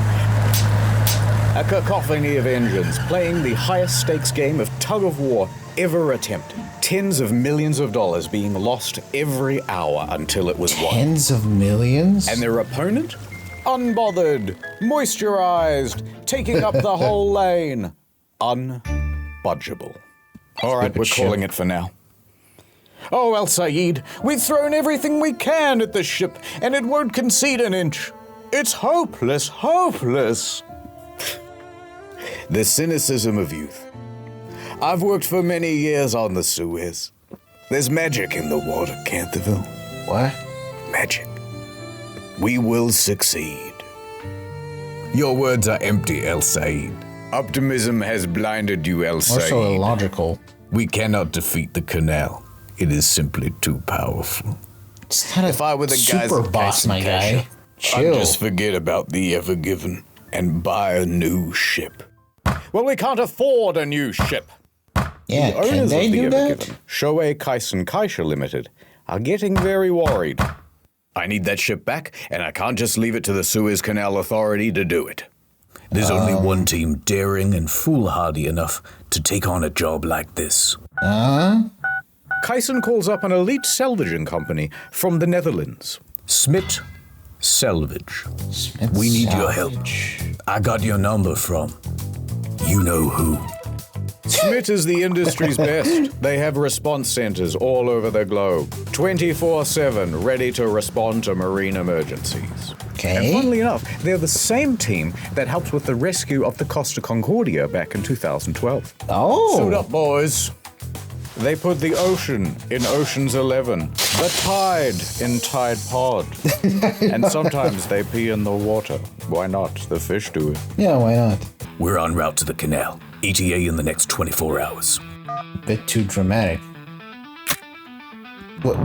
A cacophony of engines playing the highest stakes game of tug of war ever attempted. Tens of millions of dollars being lost every hour until it was won. Tens of millions? And their opponent? Unbothered, moisturized, taking up the whole lane. Unbudgeable. All right, we're calling it for now. Oh, El Sayed, we've thrown everything we can at the ship, and it won't concede an inch. It's hopeless, hopeless. The cynicism of youth. I've worked for many years on the Suez. There's magic in the water, Canterville. What? Magic. We will succeed. Your words are empty, El Sayed. Optimism has blinded you, El Sayed. Also illogical. We cannot defeat the canal. It is simply too powerful. It's not If I were the guys super at boss, my Castle guy. I'd Chill. just forget about the Ever-Given and buy a new ship. Well, we can't afford a new ship. Yeah, The can owners they of the do that? Ever-Given, Shoei Kaisen Kaisha Limited, are getting very worried. I need that ship back, and I can't just leave it to the Suez Canal Authority to do it. There's only one team daring and foolhardy enough to take on a job like this. Kaisen calls up an elite salvaging company from the Netherlands. Smit Salvage. We need your help. I got your number from you know who. Smit is the industry's best. They have response centers all over the globe, 24/7, ready to respond to marine emergencies. Okay. And funnily enough, they're the same team that helped with the rescue of the Costa Concordia back in 2012. Oh. Suit up, boys. They put the ocean in Ocean's 11, the tide in Tide Pod, and sometimes they pee in the water. Why not? The fish do it. Yeah, why not? We're en route to the canal. ETA in the next 24 hours. Bit too dramatic. What?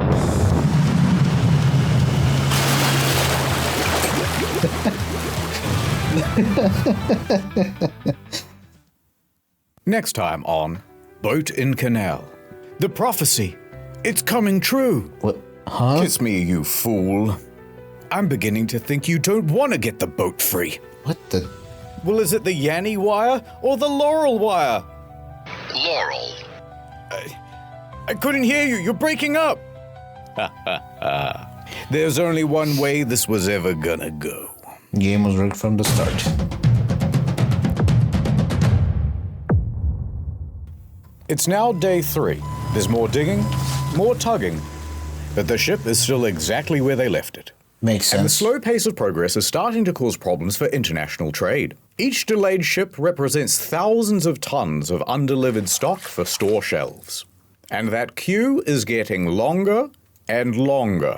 Next time on Boat in Canal. The prophecy. It's coming true. What? Huh? Kiss me, you fool. I'm beginning to think you don't want to get the boat free. What the? Well, is it the Yanny wire or the Laurel wire? Laurel. I couldn't hear you. You're breaking up. There's only one way this was ever gonna go. Game was rigged from the start. It's now day 3. There's more digging, more tugging, but the ship is still exactly where they left it. Makes sense. And the slow pace of progress is starting to cause problems for international trade. Each delayed ship represents thousands of tons of undelivered stock for store shelves. And that queue is getting longer and longer.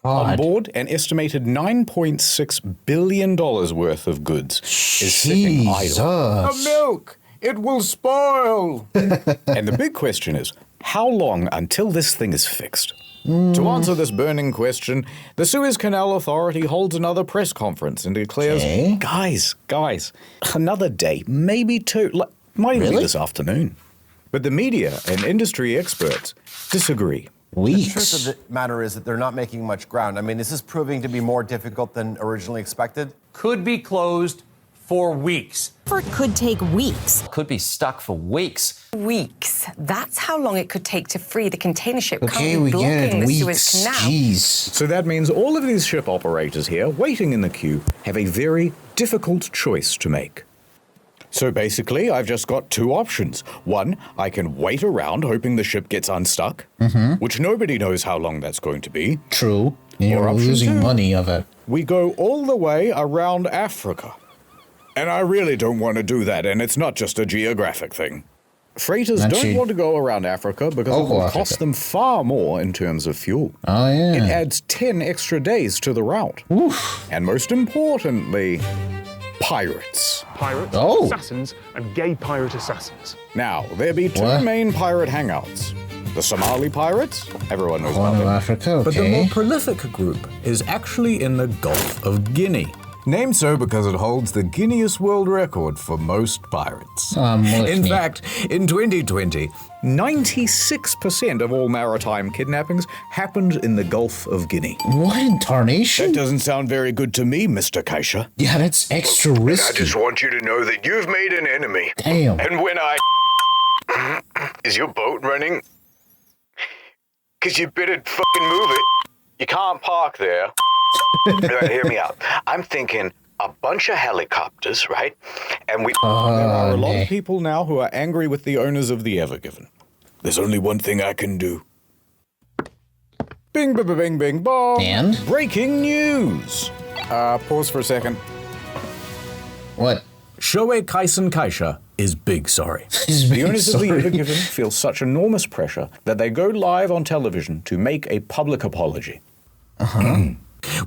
On board, an estimated $9.6 billion worth of goods is sitting idle. The milk! It will spoil! And the big question is, how long until this thing is fixed? To answer this burning question, the Suez Canal Authority holds another press conference and declares, guys, another day, maybe 2, might even be this afternoon. But the media and industry experts disagree. The truth of the matter is that they're not making much ground. I mean, this is proving to be more difficult than originally expected. Could be closed for weeks. It could take weeks. Could be stuck for weeks. Weeks. That's how long it could take to free the container ship Okay, currently blocking the Suez Canal. Jeez. So that means all of these ship operators here, waiting in the queue, have a very difficult choice to make. So basically, I've just got 2 options. One, I can wait around hoping the ship gets unstuck, which nobody knows how long that's going to be. True. You're losing money of it. We go all the way around Africa. And I really don't want to do that, and it's not just a geographic thing. Freighters don't want to go around Africa because it will cost them far more in terms of fuel. Oh, yeah. It adds 10 extra days to the route. Oof. And most importantly, pirates. Pirates, assassins, and gay pirate assassins. Now, there be 2 main pirate hangouts. The Somali pirates, everyone knows about them. Africa, okay. But the more prolific group is actually in the Gulf of Guinea. Named so because it holds the Guinness World Record for most pirates. In fact, in 2020, 96% of all maritime kidnappings happened in the Gulf of Guinea. What in tarnation? That doesn't sound very good to me, Mr. Kaisha. Yeah, that's extra risky. I just want you to know that you've made an enemy. Damn. And when Is your boat running? Because you better fucking move it. You can't park there. Right, hear me out. I'm thinking a bunch of helicopters, right? And there are a lot of people now who are angry with the owners of the Ever Given. There's only one thing I can do. Bing, bing, bing, bing, bong. And? Breaking news. Pause for a second. What? Shoei Kaisen Kaisha is big sorry. He's The big owners of the sorry. Ever Given feel such enormous pressure that they go live on television to make a public apology.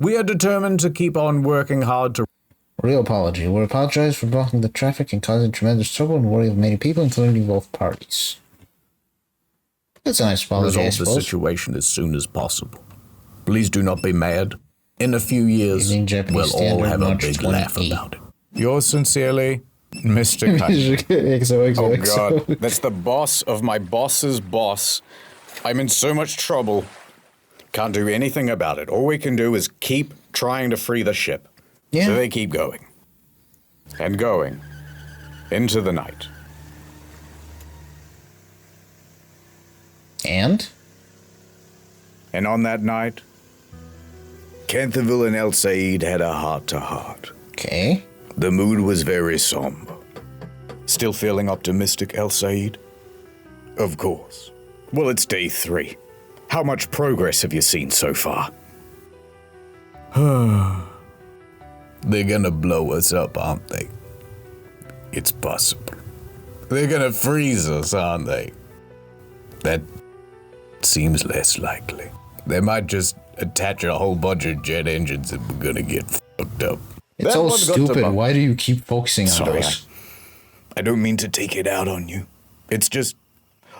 We are determined to keep on working hard to... Real apology. We apologize for blocking the traffic and causing tremendous trouble and worry of many people, including both parties. That's a nice apology, I resolve the suppose. situation as soon as possible. Please do not be mad. In a few years, Japanese we'll all Standard have a March big laugh 28. about it. Yours sincerely, Mr. Kaisha. Oh God, that's the boss of my boss's boss. I'm in so much trouble. Can't do anything about it. All we can do is keep trying to free the ship. Yeah. So they keep going. And going. Into the night. And? And on that night, Canterville and El Said had a heart-to-heart. Okay. The mood was very somber. Still feeling optimistic, El Said? Of course. Well, it's day 3. How much progress have you seen so far? They're gonna blow us up, aren't they? It's possible. They're gonna freeze us, aren't they? That seems less likely. They might just attach a whole bunch of jet engines and we're gonna get fucked up. It's all stupid. Why do you keep focusing on Sorry, those? I don't mean to take it out on you. It's just,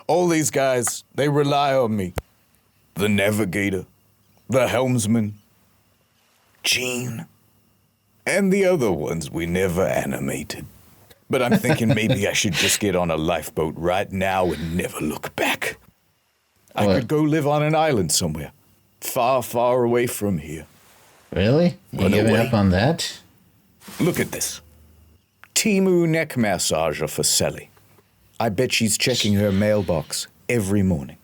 all these guys, they rely on me. The navigator, the helmsman, Gene, and the other ones we never animated. But I'm thinking maybe I should just get on a lifeboat right now and never look back. I could go live on an island somewhere, far, far away from here. Really? You giving up on that? Look at this. Timu neck massager for Sally. I bet she's checking her mailbox every morning.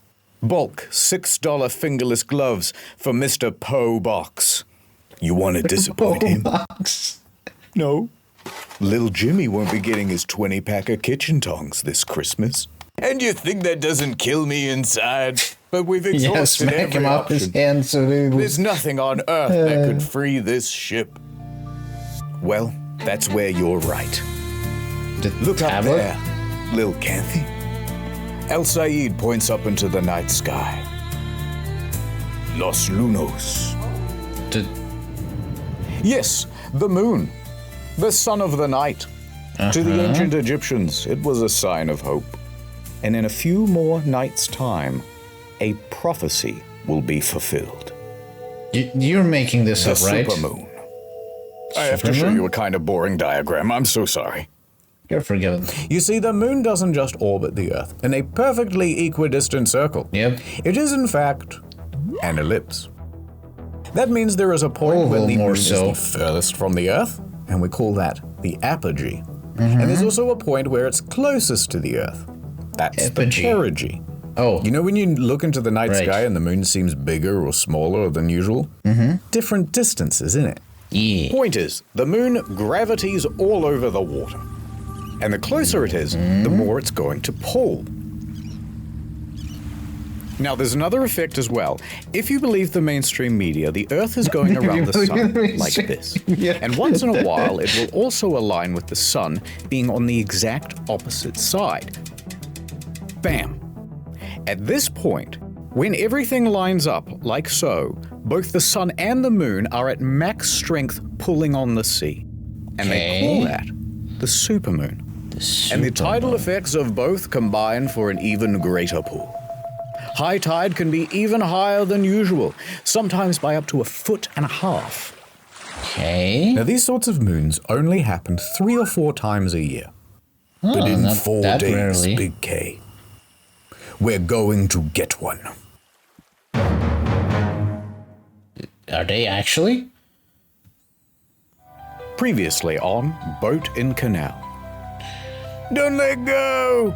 Bulk $6 fingerless gloves for Mr. Poe Box. You want to disappoint him? Box. No. Little Jimmy won't be getting his 20-pack of kitchen tongs this Christmas. And you think that doesn't kill me inside? But we've exhausted smack every him off option. his hand so There's nothing on Earth that could free this ship. Well, that's where you're right. Look up there, Lil Canthy. El Said points up into the night sky. Los Lunos. Yes, the moon. The son of the night. To the ancient Egyptians, it was a sign of hope. And in a few more nights' time, a prophecy will be fulfilled. You're making this up, right? The supermoon. I have to show you a kind of boring diagram. I'm so sorry. You're forgiven. You see, the moon doesn't just orbit the Earth in a perfectly equidistant circle. Yep. It is, in fact, an ellipse. That means there is a point when the moon is the furthest from the Earth, and we call that the apogee. And there's also a point where it's closest to the Earth. That's the perigee. Oh. You know when you look into the night sky and the moon seems bigger or smaller than usual? Different distances, isn't it? Yeah. Point is, the moon gravities all over the water. And the closer it is, the more it's going to pull. Now, there's another effect as well. If you believe the mainstream media, the Earth is going around the sun like this. And once in a while, it will also align with the sun being on the exact opposite side. Bam! At this point, when everything lines up like so, both the sun and the moon are at max strength pulling on the sea. And they call that the supermoon. And the tidal effects of both combine for an even greater pull. High tide can be even higher than usual, sometimes by up to 1.5 feet. Okay. Now, these sorts of moons only happen 3 or 4 times a year. But in 4 days, rarely. Big K, we're going to get one. Are they actually? Previously on Boat in Canal. Don't let go!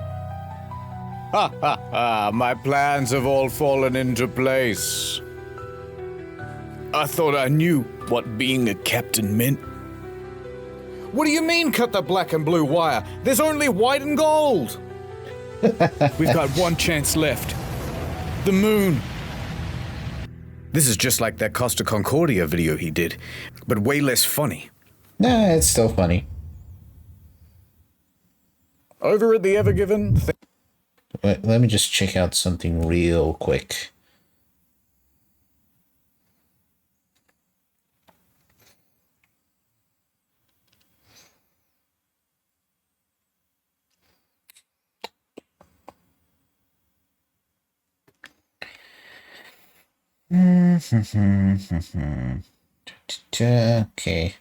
Ha ha ha, my plans have all fallen into place. I thought I knew what being a captain meant. What do you mean, cut the black and blue wire? There's only white and gold! We've got one chance left. The moon. This is just like that Costa Concordia video he did, but way less funny. Nah, it's still funny. Over at the Ever Given. Wait, let me just check out something real quick. Okay.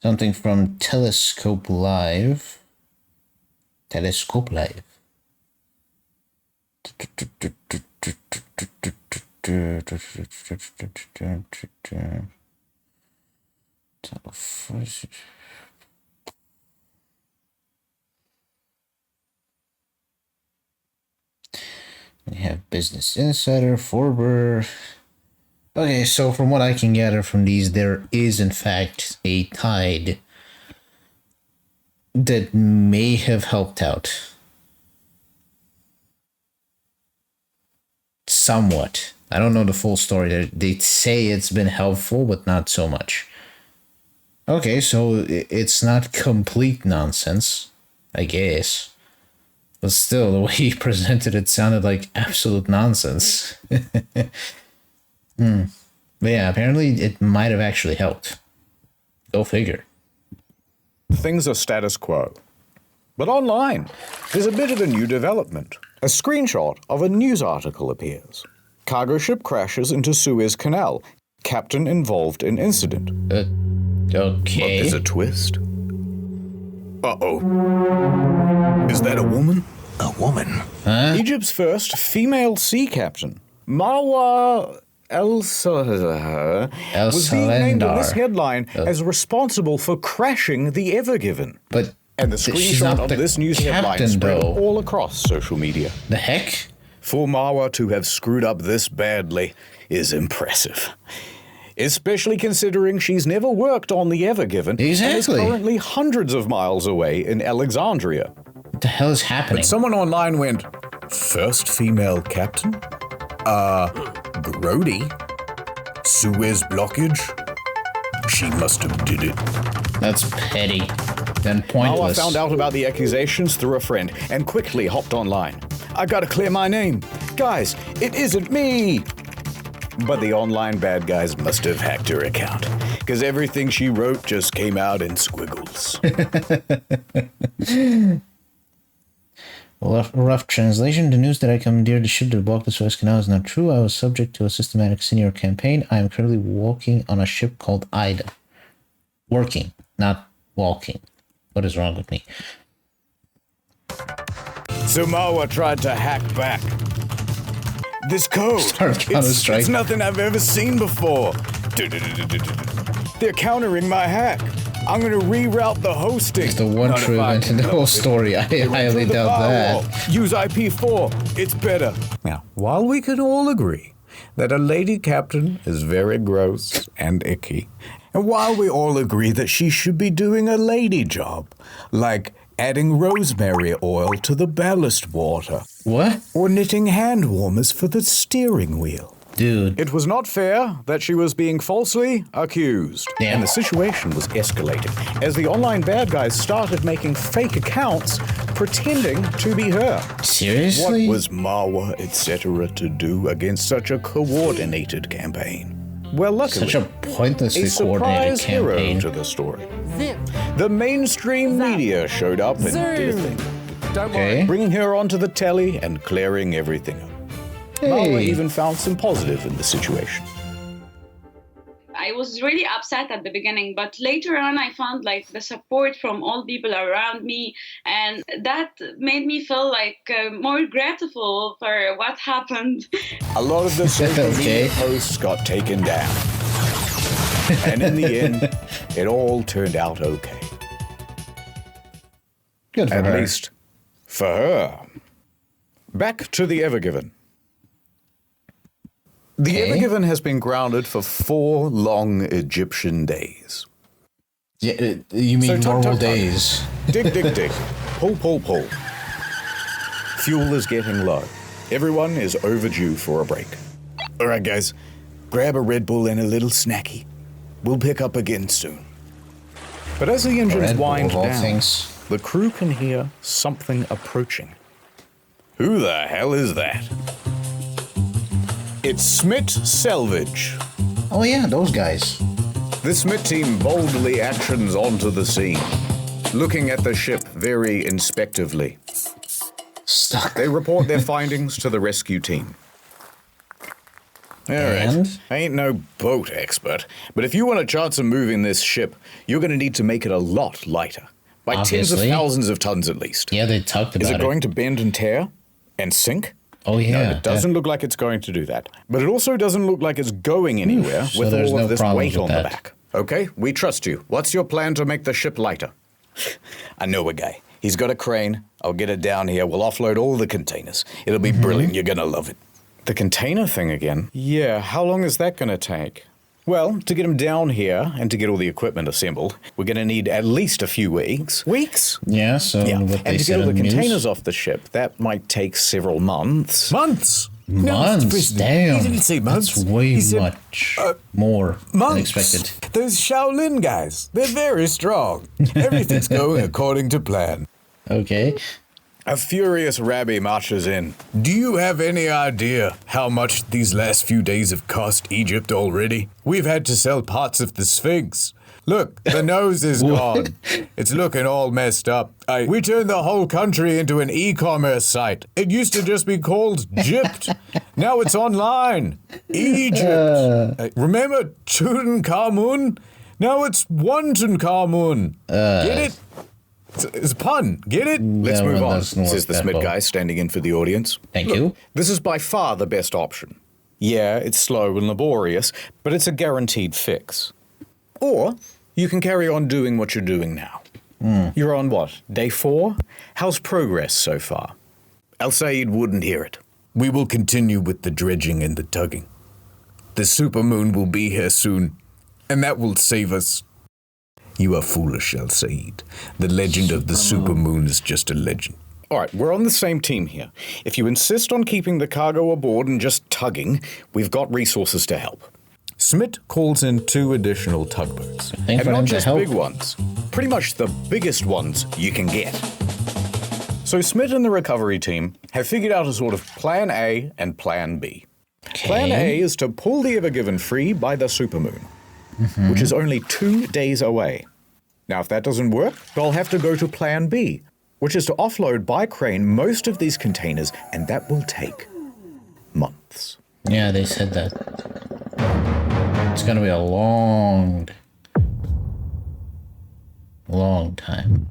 Something from Telescope Live. Telescope Live. We have Business Insider, Forber. Okay, so from what I can gather from these, there is in fact a tide that may have helped out. Somewhat. I don't know the full story. They say it's been helpful, but not so much. Okay, so it's not complete nonsense, I guess. But still, the way he presented it sounded like absolute nonsense. But yeah, apparently it might have actually helped. Go figure. Things are status quo. But online, there's a bit of a new development. A screenshot of a news article appears. Cargo ship crashes into Suez Canal. Captain involved in incident. Okay. But there's a twist. Uh-oh. Is that a woman? A woman? Huh? Egypt's first female sea captain, Marwa El-Salendar, was being named in this headline as responsible for crashing the Ever Given. But and the she's screenshot not of the this news headline captain, spread though. all across social media. The heck? For Marwa to have screwed up this badly is impressive. Especially considering she's never worked on the Ever Given and is Exactly. currently hundreds of miles away in Alexandria. What the hell is happening? But someone online went, first female captain? Grody? Suez blockage? She must have did it. That's petty. Then Marwa pointless. found out about the accusations through a friend and quickly hopped online. I gotta clear my name. Guys, it isn't me. But the online bad guys must have hacked her account, because everything she wrote just came out in squiggles. Rough translation. The news that I commandeered the ship that blocked the Suez Canal is not true. I was subject to a systematic senior campaign. I am currently walking on a ship called Ida. Working, not walking. What is wrong with me? So Marwa tried to hack back. This code, it's nothing I've ever seen before. They're countering my hack. I'm going to reroute the hosting. It's the one true event in the whole story. I highly doubt that. Use IP4. It's better. Now, while we can all agree that a lady captain is very gross and icky, and while we all agree that she should be doing a lady job, like adding rosemary oil to the ballast water. What? Or knitting hand warmers for the steering wheel. Dude. It was not fair that she was being falsely accused. Yeah. And the situation was escalating as the online bad guys started making fake accounts pretending to be her. Seriously? What was Marwa, etc. to do against such a coordinated campaign? Well, luckily, Such a pointlessly a coordinated surprise hero campaign. to the story. The mainstream media showed up and did a thing. Don't Okay. Bringing her onto the telly and clearing everything up. Marwa even found some positive in the situation. I was really upset at the beginning, but later on I found like the support from all people around me, and that made me feel like more grateful for what happened. A lot of the social media posts got taken down. And in the end, it all turned out okay. Good for At her. least for her. Back to the Ever Given. The Ever Given has been grounded for 4 long Egyptian days. Yeah, you mean So, normal days. Dig, dig, dig. Pull, pull, pull. Fuel is getting low. Everyone is overdue for a break. All right, guys. Grab a Red Bull and a little snacky. We'll pick up again soon. But as the engines Red Bull wind of all down, things. the crew can hear something approaching. Who the hell is that? It's Smith Selvage. Oh yeah, those guys. The Smith team boldly actions onto the scene, looking at the ship very inspectively. Stuck. They report their findings to the rescue team. All right. I ain't no boat expert, but if you want a chance of moving this ship, you're going to need to make it a lot lighter. By tens of Obviously. thousands of tons at least. Yeah, they talked about Is it. it going to bend and tear? And sink? Oh yeah. No, it doesn't look like it's going to do that. But it also doesn't look like it's going anywhere so with there's all no of this problems weight on with the that. back. Okay, we trust you. What's your plan to make the ship lighter? I know a guy. He's got a crane. I'll get it down here. We'll offload all the containers. It'll be brilliant. You're going to love it. The container thing again? Yeah, how long is that going to take? Well, to get them down here and to get all the equipment assembled, we're going to need at least a few weeks. Weeks? Yeah, so Yeah, what they and to said get all on the the news. containers off the ship, that might take several months. Months? Months? Damn. He didn't say months. That's way He said, much more months. than expected. Those Shaolin guys, they're very strong. Everything's going according to plan. Okay. A furious rabbi marches in. Do you have any idea how much these last few days have cost Egypt already? We've had to sell parts of the Sphinx. Look, the nose is gone. It's looking all messed up. We turned the whole country into an e-commerce site. It used to just be called Gypt. Now it's online. Egypt. Remember Tutankhamun? Now it's Tutankhamun. Get it? It's a pun. Get it? Let's move on. This is the Smith guy standing in for the audience. Thank you. This is by far the best option. Yeah, it's slow and laborious, but it's a guaranteed fix. Or you can carry on doing what you're doing now. You're on what, day 4? How's progress so far? El Sayed wouldn't hear it. We will continue with the dredging and the tugging. The supermoon will be here soon, and that will save us. You are foolish, El Sayed. The legend of the supermoon is just a legend. All right, we're on the same team here. If you insist on keeping the cargo aboard and just tugging, we've got resources to help. Smith calls in 2 additional tugboats. And not just big ones. Pretty much the biggest ones you can get. So Smith and the recovery team have figured out a sort of plan A and plan B. Okay. Plan A is to pull the Ever Given free by the supermoon, which is only 2 days away. Now, if that doesn't work, they'll have to go to plan B, which is to offload by crane most of these containers, and that will take months. Yeah, they said that. It's gonna be a long time.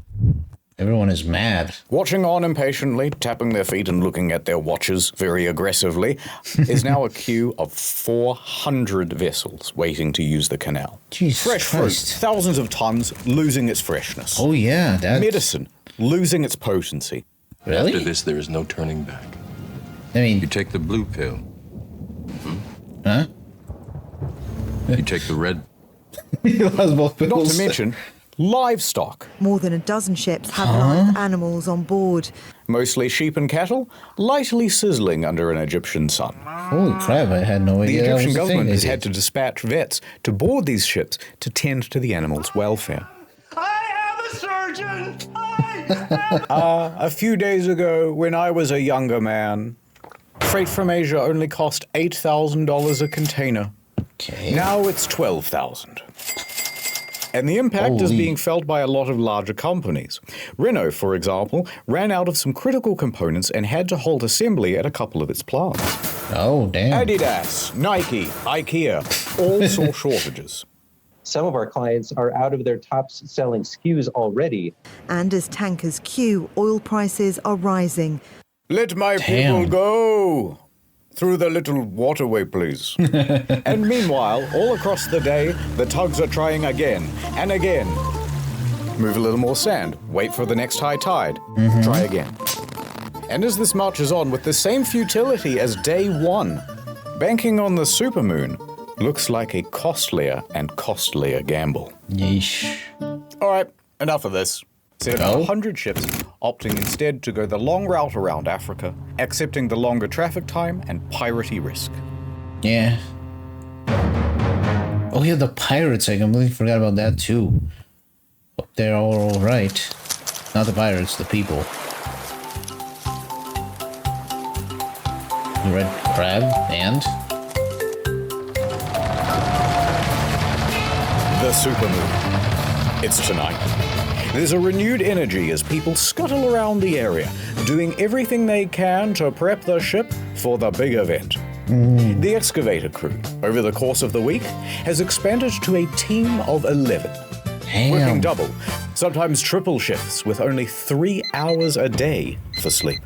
Everyone is mad. Watching on impatiently, tapping their feet and looking at their watches very aggressively, is now a queue of 400 vessels waiting to use the canal. Jesus Fresh Christ. fruit, thousands of tons, losing its freshness. Oh yeah, that's... Medicine, losing its potency. Really? After this, there is no turning back. I mean... You take the blue pill. Huh? You take the red. Not to mention livestock. More than a dozen ships have live animals on board. Mostly sheep and cattle, lightly sizzling under an Egyptian sun. Holy crap, I had no idea The that was Egyptian a thing government they has did. had to dispatch vets to board these ships to tend to the animals' welfare. I am a surgeon! A few days ago, when I was a younger man, freight from Asia only cost $8,000 a container. Okay. Now it's $12,000. And the impact is being felt by a lot of larger companies. Renault, for example, ran out of some critical components and had to halt assembly at a couple of its plants. Oh, damn. Adidas, Nike, IKEA, all saw shortages. Some of our clients are out of their top-selling SKUs already. And as tankers queue, oil prices are rising. Let my people go! Through the little waterway, please. And meanwhile, all across the day, the tugs are trying again and again. Move a little more sand, wait for the next high tide, try again. And as this marches on with the same futility as day 1, banking on the supermoon looks like a costlier and costlier gamble. Yeesh. All right, enough of this. Set about 100 ships, opting instead to go the long route around Africa, accepting the longer traffic time and piratey risk. Yeah. Oh yeah, the pirates. I completely forgot about that too. Hope they're all right. Not the pirates, the people. The red crab and... The supermoon. It's tonight. There's a renewed energy as people scuttle around the area, doing everything they can to prep the ship for the big event. The excavator crew, over the course of the week, has expanded to a team of 11. Working double, sometimes triple shifts with only 3 hours a day for sleep.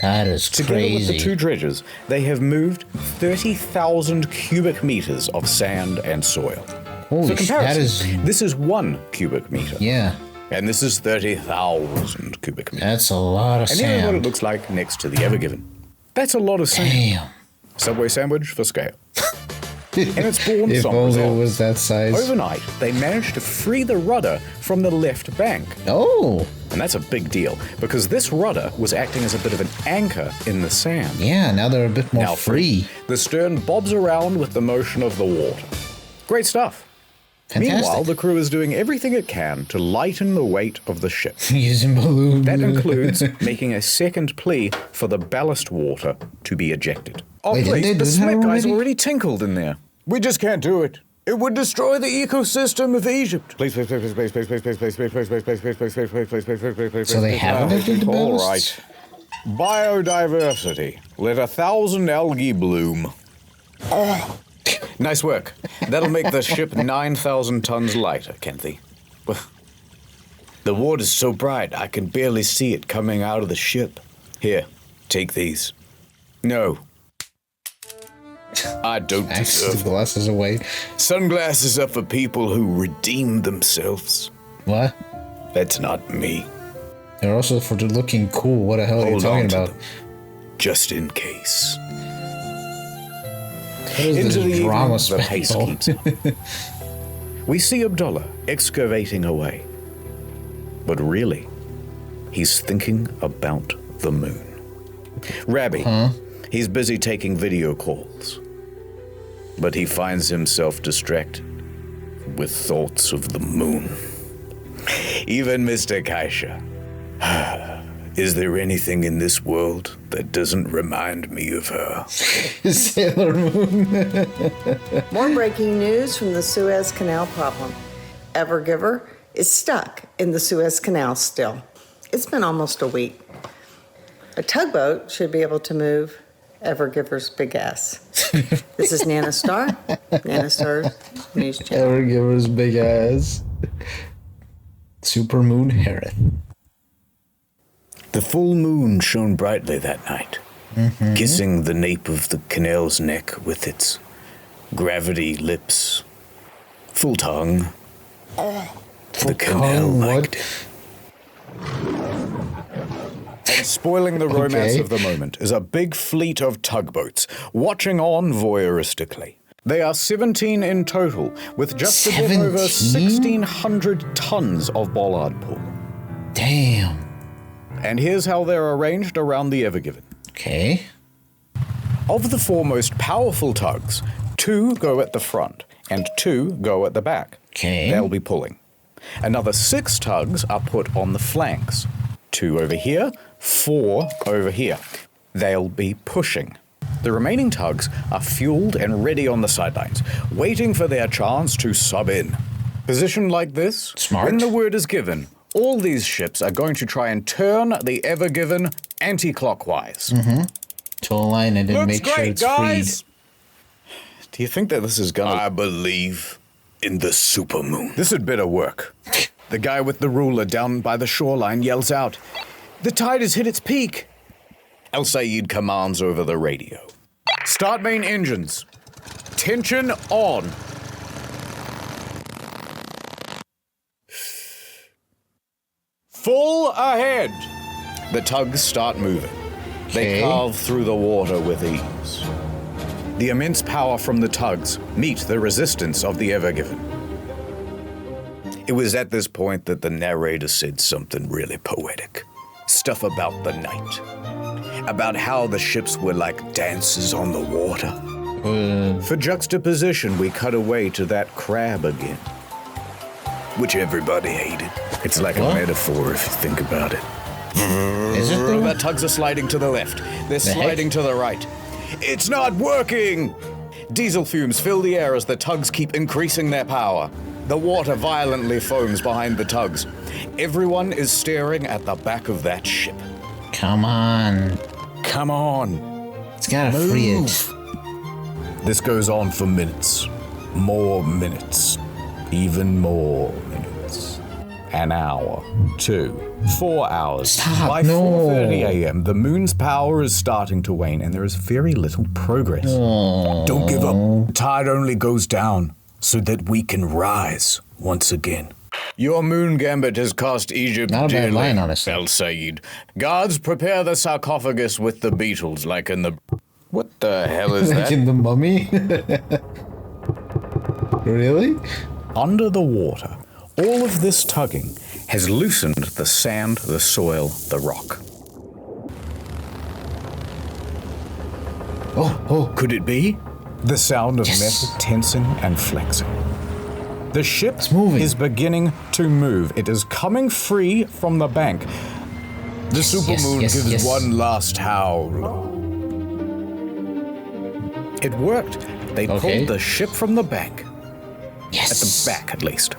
That is Together crazy. with the 2 dredgers, they have moved 30,000 cubic meters of sand and soil. Holy For shit, comparison, that is... this is 1 cubic meter. Yeah. And this is 30,000 cubic meters. That's a lot of and here's what sand. it looks like next to the Ever Given. That's a lot of sand. Damn. Subway sandwich for scale. And it's borne If some only it results. was that size. Overnight, they managed to free the rudder from the left bank. Oh! And that's a big deal, because this rudder was acting as a bit of an anchor in the sand. Yeah, now they're a bit more free. The stern bobs around with the motion of the water. Great stuff. Fantastic. Meanwhile, the crew is doing everything it can to lighten the weight of the ship. Using balloons. That includes making a second plea for the ballast water to be ejected. Oh, Wait, please, didn't the they do that Smith guys already? already tinkled in there. We just can't do it. It would destroy the ecosystem of Egypt. Please, please, please, please, please, please, please, please, please, please, please, please, please, please, please, please, please, please, please, please. So they haven't emptied the All ballasts? right. Biodiversity. Let 1,000 algae bloom. Nice work. That'll make the ship 9,000 tons lighter, Kenthy. The water's so bright, I can barely see it coming out of the ship. Here, take these. No. I don't deserve the glasses away. Sunglasses are for people who redeem themselves. What? That's not me. They're also for looking cool. What the hell are you Hold on talking to about? them, just in case. What is this drama the pace special? keeps on. We see Abdullah excavating away. But really, he's thinking about the moon. Rabbi, he's busy taking video calls. But he finds himself distracted with thoughts of the moon. Even Mr. Kaisha. Is there anything in this world that doesn't remind me of her? Sailor Moon. More breaking news from the Suez Canal problem. Evergiver is stuck in the Suez Canal still. It's been almost a week. A tugboat should be able to move Evergiver's big ass. This is Nana Star, Nana Star's News Channel. Evergiver's big ass. Supermoon Hereth. The full moon shone brightly that night, kissing the nape of the canal's neck with its gravity lips. Full tongue. The canal liked it. And spoiling the romance of the moment is a big fleet of tugboats, watching on voyeuristically. They are 17 in total, with just a bit over 1,600 tons of bollard pull. Damn. And here's how they're arranged around the Evergiven. Okay. Of the four most powerful tugs, 2 go at the front and 2 go at the back. Okay. They'll be pulling. Another 6 tugs are put on the flanks. 2 over here, 4 over here. They'll be pushing. The remaining tugs are fueled and ready on the sidelines, waiting for their chance to sub in. Positioned like this, when the word is given, all these ships are going to try and turn the Evergiven anti-clockwise. To align it and make sure it's freed. Do you think that this is gonna... I believe in the supermoon. This had better work. The guy with the ruler down by the shoreline yells out, "The tide has hit its peak!" El Sayed commands over the radio. Start main engines. Tension on. Full ahead. The tugs start moving. They carve through the water with ease. The immense power from the tugs meet the resistance of the Evergiven. It was at this point that the narrator said something really poetic. Stuff about the night. About how the ships were like dancers on the water. For juxtaposition, we cut away to that crab again. Which everybody hated. It's like a metaphor if you think about it. Is it though? The tugs are sliding to the left. They're sliding to the right. It's not working! Diesel fumes fill the air as the tugs keep increasing their power. The water violently foams behind the tugs. Everyone is staring at the back of that ship. Come on. Come on. It's gotta free it. This goes on for minutes. More minutes. Even more minutes. An hour. 2. 4 hours. Stop, By 4:30 a.m., the moon's power is starting to wane, and there is very little progress. Don't give up. Tide only goes down so that we can rise once again. Your moon gambit has cost Egypt Not a bad dearly, line, honestly. El Sayed. Guards, prepare the sarcophagus with the beetles, like in the... What the hell is Like that? in the Mummy? Really? Under the water, all of this tugging has loosened the sand, the soil, the rock. Oh, could it be? The sound of metal tensing and flexing. The ship is beginning to move. It is coming free from the bank. The supermoon gives one last howl. It worked. They pulled the ship from the bank. At the back, at least.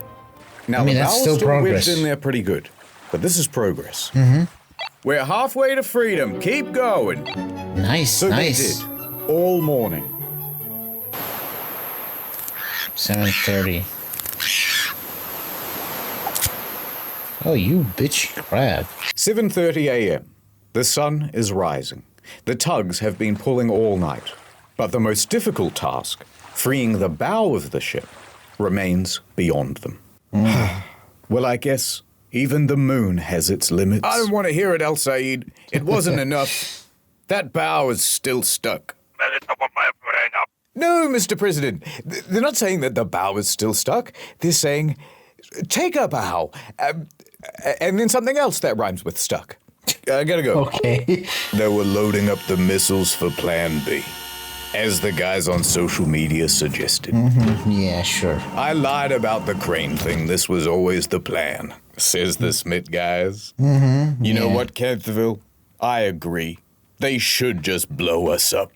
Now, I mean, the that's bow's still still progress. wedged in there pretty good. But this is progress. Mm-hmm. We're halfway to freedom. Keep going. Nice, So nice. they did. All morning. 7:30. Oh, you bitchy crab. 7:30 a.m. The sun is rising. The tugs have been pulling all night. But the most difficult task, freeing the bow of the ship, remains beyond them. Well, I guess even the moon has its limits. I don't want to hear it, El Said. It wasn't enough. That bow is still stuck. No, Mr. President. They're not saying that the bow is still stuck. They're saying, take a bow. And then something else that rhymes with stuck. I gotta go. Okay. They were loading up the missiles for Plan B, as the guys on social media suggested. Yeah, sure. I lied about the crane thing. This was always the plan, says the Smith guys. You know what, Canterville? I agree. They should just blow us up.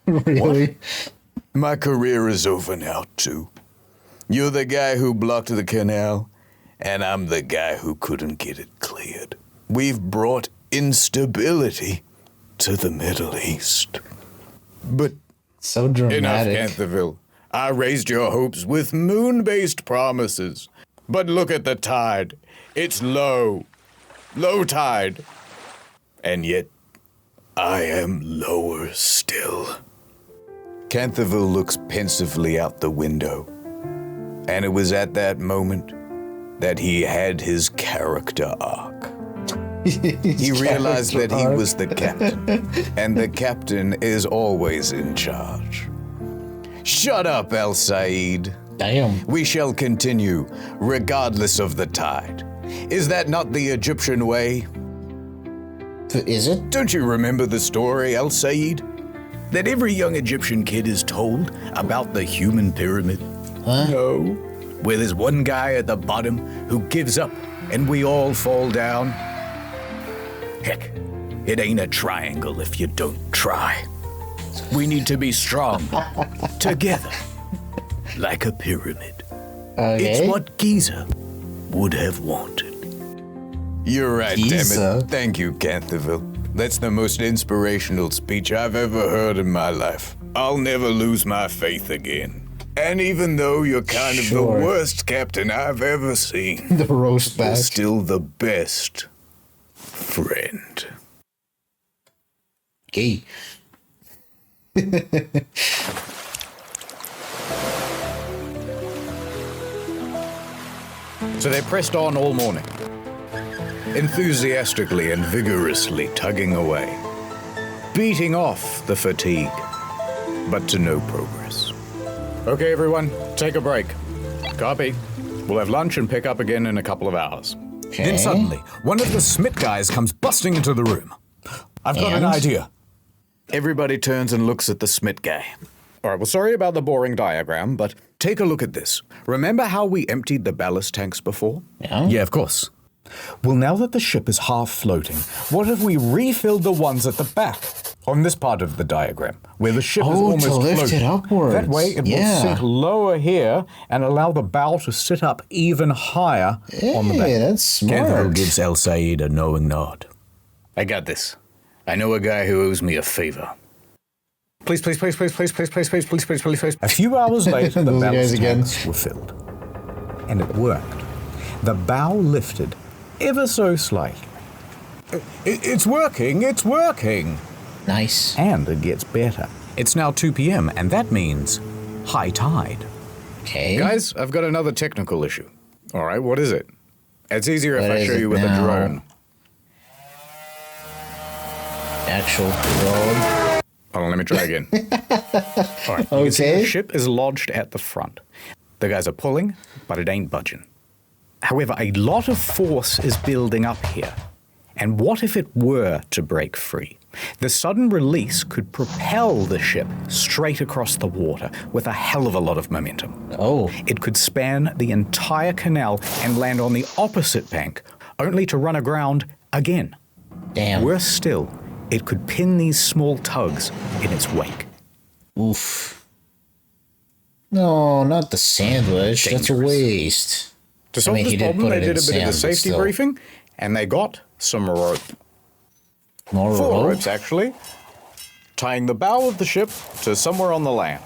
Really? What? My career is over now, too. You're the guy who blocked the canal, and I'm the guy who couldn't get it cleared. We've brought instability to the Middle East. But so dramatic. Enough, Canterville. I raised your hopes with moon-based promises. But look at the tide. It's low. Low tide. And yet, I am lower still. Canterville looks pensively out the window. And it was at that moment that he had his character arc. He realized that he was the captain, and the captain is always in charge. Shut up, El Said. Damn. We shall continue, regardless of the tide. Is that not the Egyptian way? Is it? Don't you remember the story, El Said? That every young Egyptian kid is told about the human pyramid? Huh? No. Where there's one guy at the bottom who gives up, and we all fall down. Heck, it ain't a triangle if you don't try. We need to be strong, together, like a pyramid. It's what Giza would have wanted. You're right, Giza? damn it. Thank you, Canterville. That's the most inspirational speech I've ever heard in my life. I'll never lose my faith again. And even though you're kind of the worst captain I've ever seen, The roast you're batch. still the best friend. Gay. So they pressed on all morning, enthusiastically and vigorously tugging away, beating off the fatigue, but to no progress. Okay, everyone, take a break. Copy. We'll have lunch and pick up again in a couple of hours. Then suddenly, one of the Smith guys comes busting into the room. I've got an idea. Everybody turns and looks at the Smith guy. All right, well, sorry about the boring diagram, but take a look at this. Remember how we emptied the ballast tanks before? Yeah, of course. Well, now that the ship is half floating, what if we refilled the ones at the back? On this part of the diagram, where the ship is almost to lift floating. it upwards. That way it will sink lower here and allow the bow to sit up even higher on the back. that's smart. Canterville gives El Said a knowing nod. I got this. I know a guy who owes me a favor. Please, please, please, please, please, please, please, please, please, please, please, please. A few hours later, the Those guys ballast again. tanks were filled. And it worked. The bow lifted ever so slightly. It's working, it's working. Nice. And it gets better. It's now 2 p.m., and that means high tide. Okay. Guys, I've got another technical issue. All right, what is it? It's easier if What I is show it you with now? a drone. Actual drone. Hold on, let me try again. All right, you can see the ship is lodged at the front. The guys are pulling, but it ain't budging. However, a lot of force is building up here. And what if it were to break free? The sudden release could propel the ship straight across the water with a hell of a lot of momentum. Oh. It could span the entire canal and land on the opposite bank, only to run aground again. Damn. Worse still, it could pin these small tugs in its wake. Oof. No, not the sandwich. That's a waste. To solve this problem, they did a bit of the safety briefing, and they got some rope. More rope? 4 ropes, actually. Tying the bow of the ship to somewhere on the land.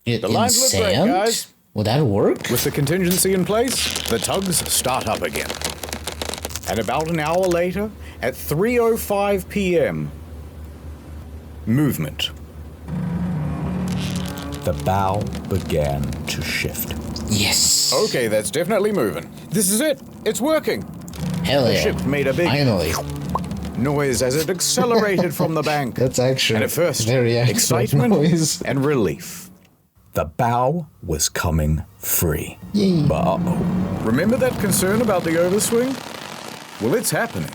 The lines look great, guys. Would that work? With the contingency in place, the tugs start up again. And about an hour later, at 3:05 p.m., movement. The bow began to shift. Yes. Okay, that's definitely moving. This is it. It's working. Hell The yeah. ship made a big Finally. noise as it accelerated from the bank. That's actually And at first, very accurate excitement noise. and relief. The bow was coming free. Yay. But uh-oh. Remember that concern about the overswing? Well, it's happening.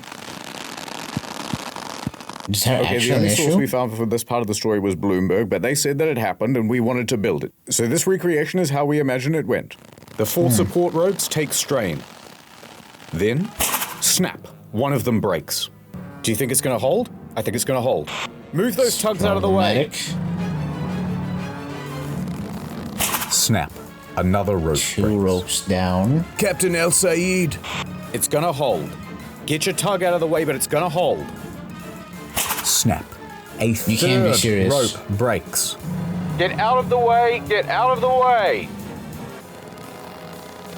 Is that Okay, the actually only an source issue? we found for this part of the story was Bloomberg, but they said that it happened and we wanted to build it. So this recreation is how we imagine it went. The 4 support ropes take strain. Then, snap. One of them breaks. Do you think it's going to hold? I think it's going to hold. Move those tugs out of the way. Snap. Another rope. 2 ropes down. Captain El Sayed. It's going to hold. Get your tug out of the way, but it's going to hold. Snap. A You can't be third serious. rope breaks. Get out of the way! Get out of the way!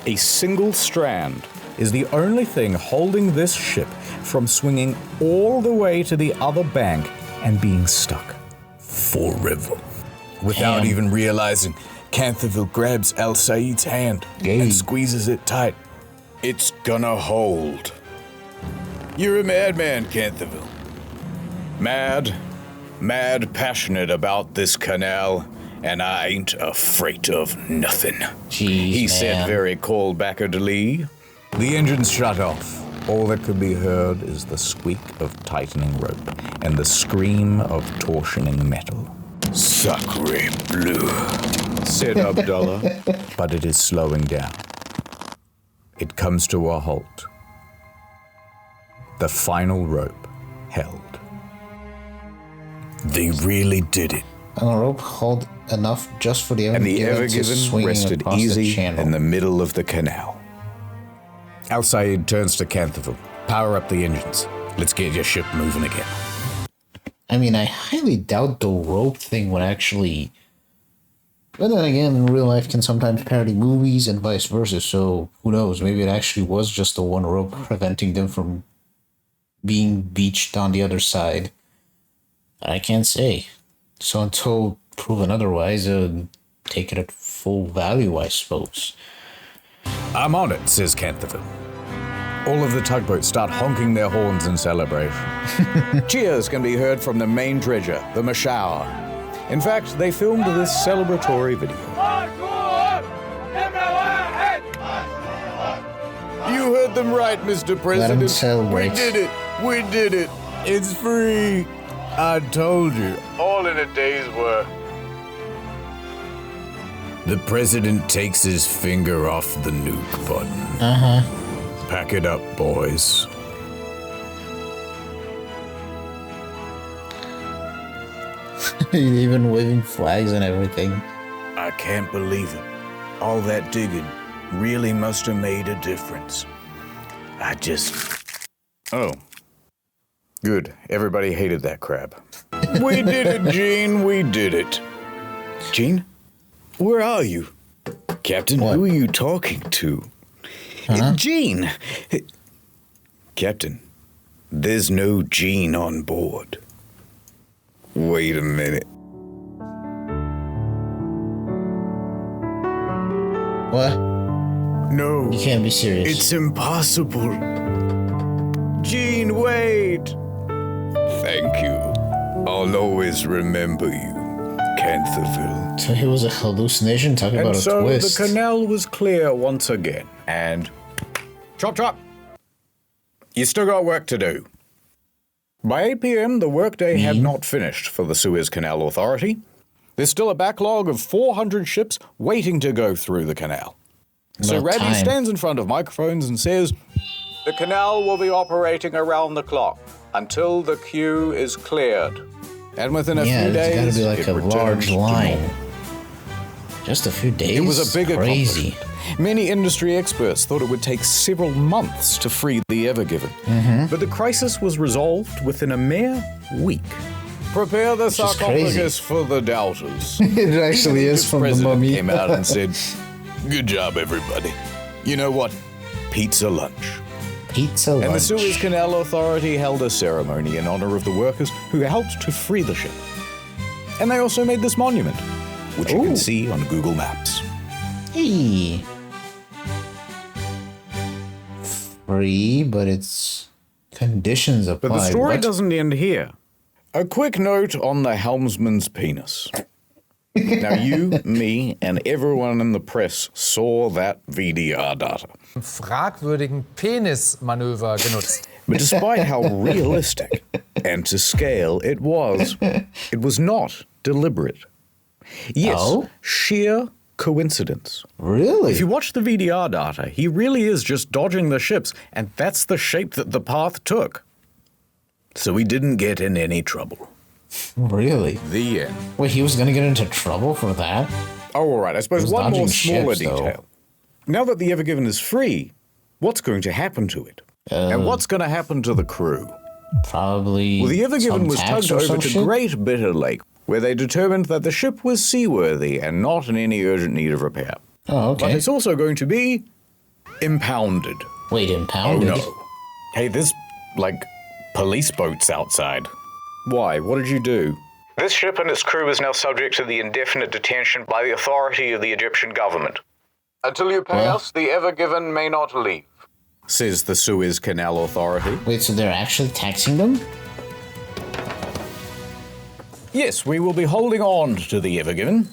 A single strand is the only thing holding this ship from swinging all the way to the other bank and being stuck forever. Without Damn. even realizing, Canterville grabs Al Sayed's hand and squeezes it tight. It's gonna hold. You're a madman, Canterville. Mad passionate about this canal, and I ain't afraid of nothing. Jeez, He man. said very cold-backedly. The engines shut off. All that could be heard is the squeak of tightening rope and the scream of torsioning metal. Sacre bleu, said Abdullah, but it is slowing down. It comes to a halt. The final rope held. They really did it. And the rope hold enough just for the And the Ever Ever Given rested easy in the middle of the canal. Al Sayed turns to Canterville. Power up the engines. Let's get your ship moving again. I mean, I highly doubt the rope thing would actually... But then again, in real life can sometimes parody movies and vice versa, so who knows? Maybe it actually was just the one rope preventing them from being beached on the other side. I can't say. So until proven otherwise, take it at full value, I suppose. I'm on it, says Canterville. All of the tugboats start honking their horns in celebration. Cheers can be heard from the main dredger, the Mashawa. In fact, they filmed this celebratory video. You heard them right, Mr. President. Let 'em celebrate. We did it. We did it. It's free. I told you. All in a day's work. The president takes his finger off the nuke button. Uh-huh. Pack it up, boys. Even waving flags and everything. I can't believe it. All that digging really must have made a difference. Oh. Good. Everybody hated that crab. We did it, Gene. We did it. Gene? Where are you? Captain, who are you talking to? Gene! Captain, there's no Gene on board. Wait a minute. What? No. You can't be serious. It's impossible. Gene, wait! Thank you. I'll always remember you. Canthaville. So he was a hallucination? Talk about And a so twist. the canal was clear once again, and chop chop. You still got work to do. By 8 p.m., the workday had not finished for the Suez Canal Authority. There's still a backlog of 400 ships waiting to go through the canal. So About Radley time. stands in front of microphones and says, "The canal will be operating around the clock until the queue is cleared. And within a Yeah, few it's days, gotta be like it a returns large to line. normal." Just a few days? It was a big Crazy. accomplishment. Many industry experts thought it would take several months to free the Ever Given. But the crisis was resolved within a mere week. Prepare the Which is sarcophagus crazy. for the doubters. It actually is from the President Mummy. came out and said, "Good job, everybody. You know what? Pizza lunch." Pizza And the lunch. Suez Canal Authority held a ceremony in honor of the workers who helped to free the ship. And they also made this monument, which you can see on Google Maps. Hey. Free, but it's conditions apply. But the story What? doesn't end here. A quick note on the helmsman's penis. Now you, me, and everyone in the press saw that VDR data. Fragwürdigen Penismanöver genutzt. But despite how realistic and to scale it was not deliberate. Yes, sheer coincidence. Really? If you watch the VDR data, he really is just dodging the ships, and that's the shape that the path took. So he didn't get in any trouble. Really? The end. Wait, he was gonna get into trouble for that? Oh, all right. I suppose He was one more dodging smaller ships, though. detail. Now that the Ever Given is free, what's going to happen to it? And what's going to happen to the crew? Probably. Well, the Ever Given some was tax tugged or over some to shit? Great Bitter Lake, where they determined that the ship was seaworthy and not in any urgent need of repair. Oh, okay. But it's also going to be impounded. Wait, impounded? Oh, no. Hey, there's, like, police boats outside. Why? What did you do? This ship and its crew is now subject to the indefinite detention by the authority of the Egyptian government. Until you pay us, the Ever Given may not leave, says the Suez Canal Authority. Wait, so they're actually taxing them? Yes, we will be holding on to the Ever Given.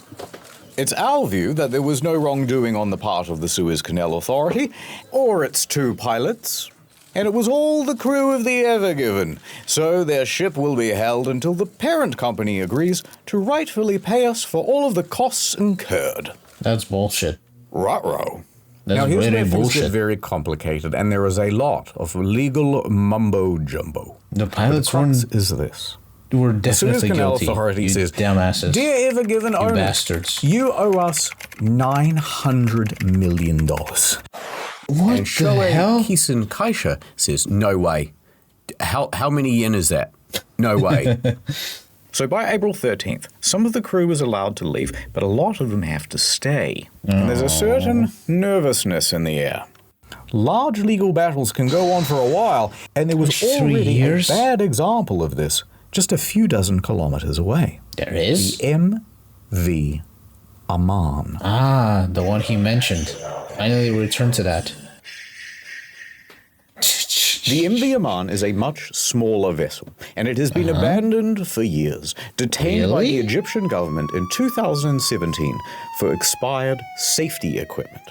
It's our view that there was no wrongdoing on the part of the Suez Canal Authority or its two pilots, and it was all the crew of the Ever Given. So their ship will be held until the parent company agrees to rightfully pay us for all of the costs incurred. That's bullshit. Ruh-roh. That's Now, here's really where things bullshit. get very complicated, and there is a lot of legal mumbo-jumbo. The pilots The crux is this. were The Suez definitely Canal guilty. Authority You says, dumbasses. "Dear Ever Given You owners, bastards. you owe us $900 million. What and the Shoei hell? Kisen Kaisha says, "No way. How many yen is that? No way." So by April 13th, some of the crew was allowed to leave, but a lot of them have to stay. And there's a certain nervousness in the air. Large legal battles can go on for a while, and there was 3 already years? a bad example of this just a few dozen kilometers away. There is? The MV Aman. Ah, the one he mentioned. Finally returned to that. The MV Aman is a much smaller vessel, and it has been abandoned for years, detained by the Egyptian government in 2017 for expired safety equipment.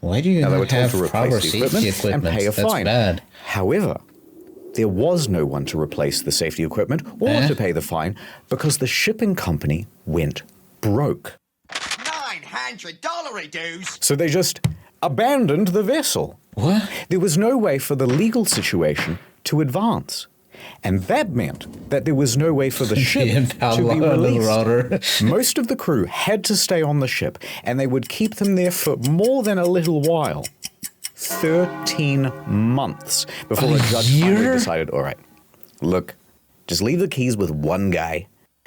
Why do you Now, they were not told have to replace proper the safety equipment? and pay a That's fine. bad. However, there was no one to replace the safety equipment or to pay the fine because the shipping company went broke. $900 dues. So they just abandoned the vessel. What? There was no way for the legal situation to advance. And that meant that there was no way for the ship to be released. Most of the crew had to stay on the ship, and they would keep them there for more than a little while. 13 months before a judge finally decided, all right, look, just leave the keys with one guy.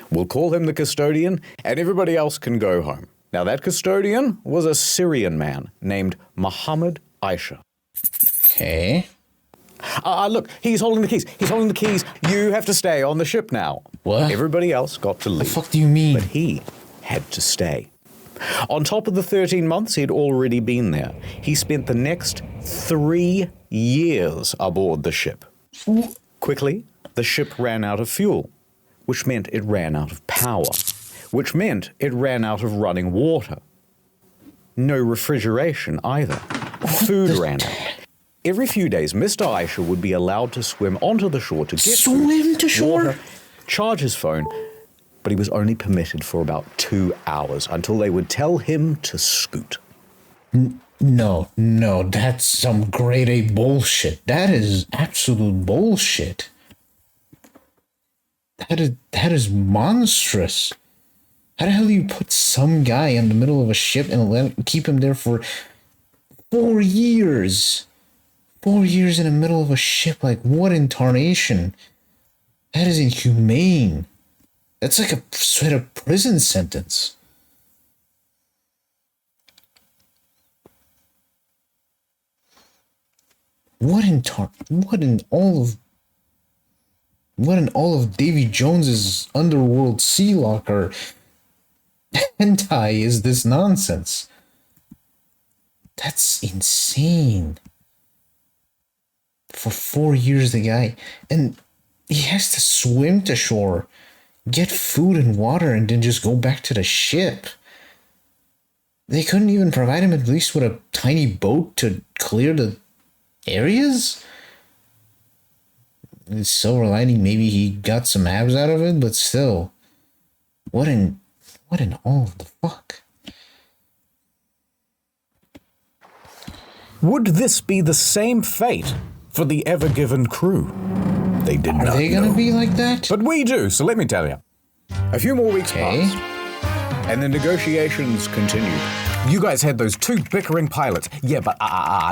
We'll call him the custodian, and everybody else can go home. Now, that custodian was a Syrian man named Muhammad Aisha. Okay. Look, he's holding the keys. He's holding the keys. You have to stay on the ship now. What? Everybody else got to leave. The fuck do you mean? But he had to stay. On top of the 13 months he'd already been there, he spent the next 3 years aboard the ship. Quickly, the ship ran out of fuel, which meant it ran out of power. which meant it ran out of running water. No refrigeration either. Food ran out. Every few days, Mr. Aisha would be allowed to swim onto the shore to get Swim to shore? water, charge his phone, but he was only permitted for about 2 hours until they would tell him to scoot. No, that's some grade A bullshit. That is absolute bullshit. That is monstrous. How the hell do you put some guy in the middle of a ship and keep him there for 4 years? 4 years in the middle of a ship, like what in tarnation? That is inhumane. That's like a straight up prison sentence. What in all of Davy Jones's underworld sea locker hentai is this nonsense? That's insane. For 4 years, the guy, and he has to swim to shore, get food and water, and then just go back to the ship. They couldn't even provide him at least with a tiny boat to clear the areas? It's silver lining, maybe he got some abs out of it, but still, what in all of the fuck? Would this be the same fate for the Ever Given crew? They did not know. Are they gonna be like that? But we do, so let me tell you. A few more weeks passed, and the negotiations continued. You guys had those two bickering pilots. Yeah, but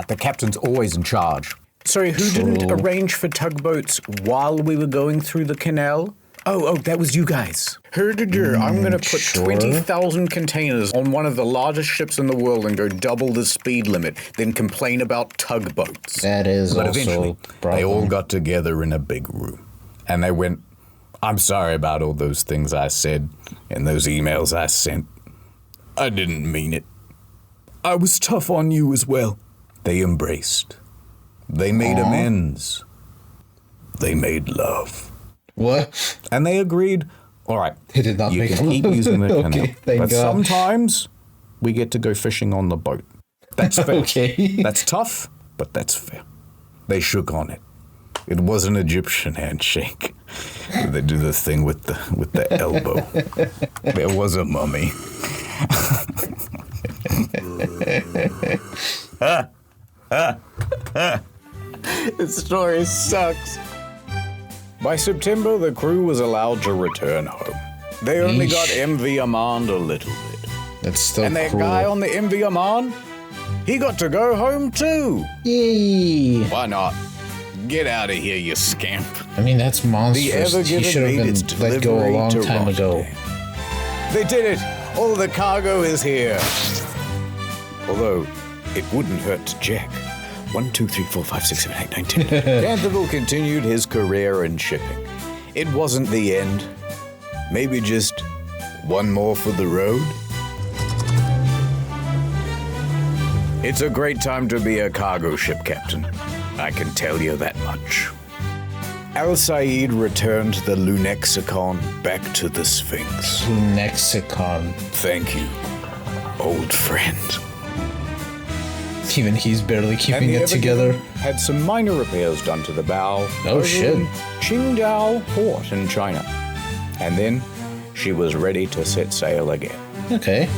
the captain's always in charge. Sorry, who didn't arrange for tugboats while we were going through the canal? Oh, that was you guys. Herdiger, I'm going to put 20,000 containers on one of the largest ships in the world and go double the speed limit, then complain about tugboats. That is But also eventually, they all got together in a big room. And they went, I'm sorry about all those things I said and those emails I sent. I didn't mean it. I was tough on you as well. They embraced. They made amends. They made love. What? And they agreed, all right, they did not you make can keep using the canal. Okay, thank but God. sometimes we get to go fishing on the boat. That's fair. Okay. That's tough, but that's fair. They shook on it. It was an Egyptian handshake. They do the thing with the elbow. There was a mummy. This story sucks. By September, the crew was allowed to return home. They only got MV Amand a little bit. That's still And that cruel. guy on the MV Amand, he got to go home too. Yay! Why not? Get out of here, you scamp. I mean, that's monstrous. The Ever He Given should have made its been let go a delivery long to time ago. Rotterdam. They did it! All the cargo is here. Although, it wouldn't hurt to check. 1, 2, 3, 4, 5, 6, 7, 8, 9, 10. Canterville continued his career in shipping. It wasn't the end. Maybe just one more for the road. It's a great time to be a cargo ship captain. I can tell you that much. Al Said returned the Lunexicon back to the Sphinx. Lunexicon. Thank you, old friend. Even he's barely keeping And the it together. Ever Given had some minor repairs done to the bow. Oh, over shit. in Qingdao Port in China. And then she was ready to set sail again. Okay,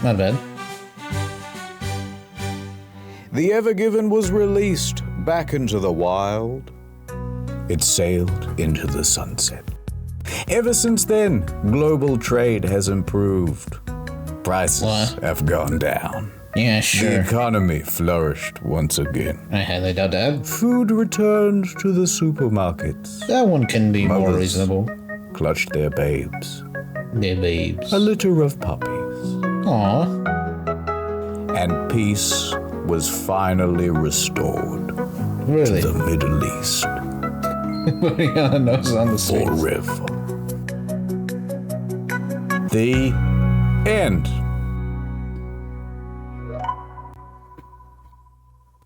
not bad. The Ever Given was released back into the wild. It sailed into the sunset. Ever since then, global trade has improved. Prices have gone down. Yeah, sure. The economy flourished once again. I highly doubt that. Food returned to the supermarkets. That one can be more Mothers reasonable. Clutched their babes. Their babes. A litter of puppies. Aw. And peace was finally restored Really? to the Middle East. Putting on a nose on the Sphinx. Forever. The end.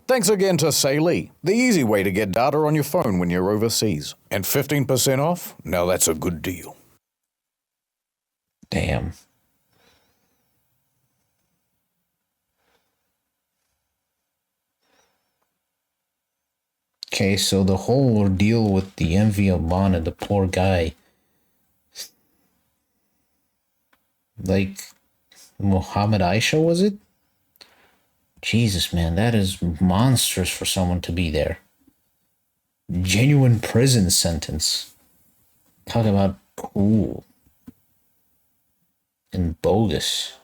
Thanks again to Saily, the easy way to get data on your phone when you're overseas. And 15% off? Now that's a good deal. Damn. Okay, so the whole ordeal with the envy of Bond and the poor guy. Like, Muhammad Aisha, was it? Jesus, man, that is monstrous for someone to be there. Genuine prison sentence. Talk about cool. And bogus.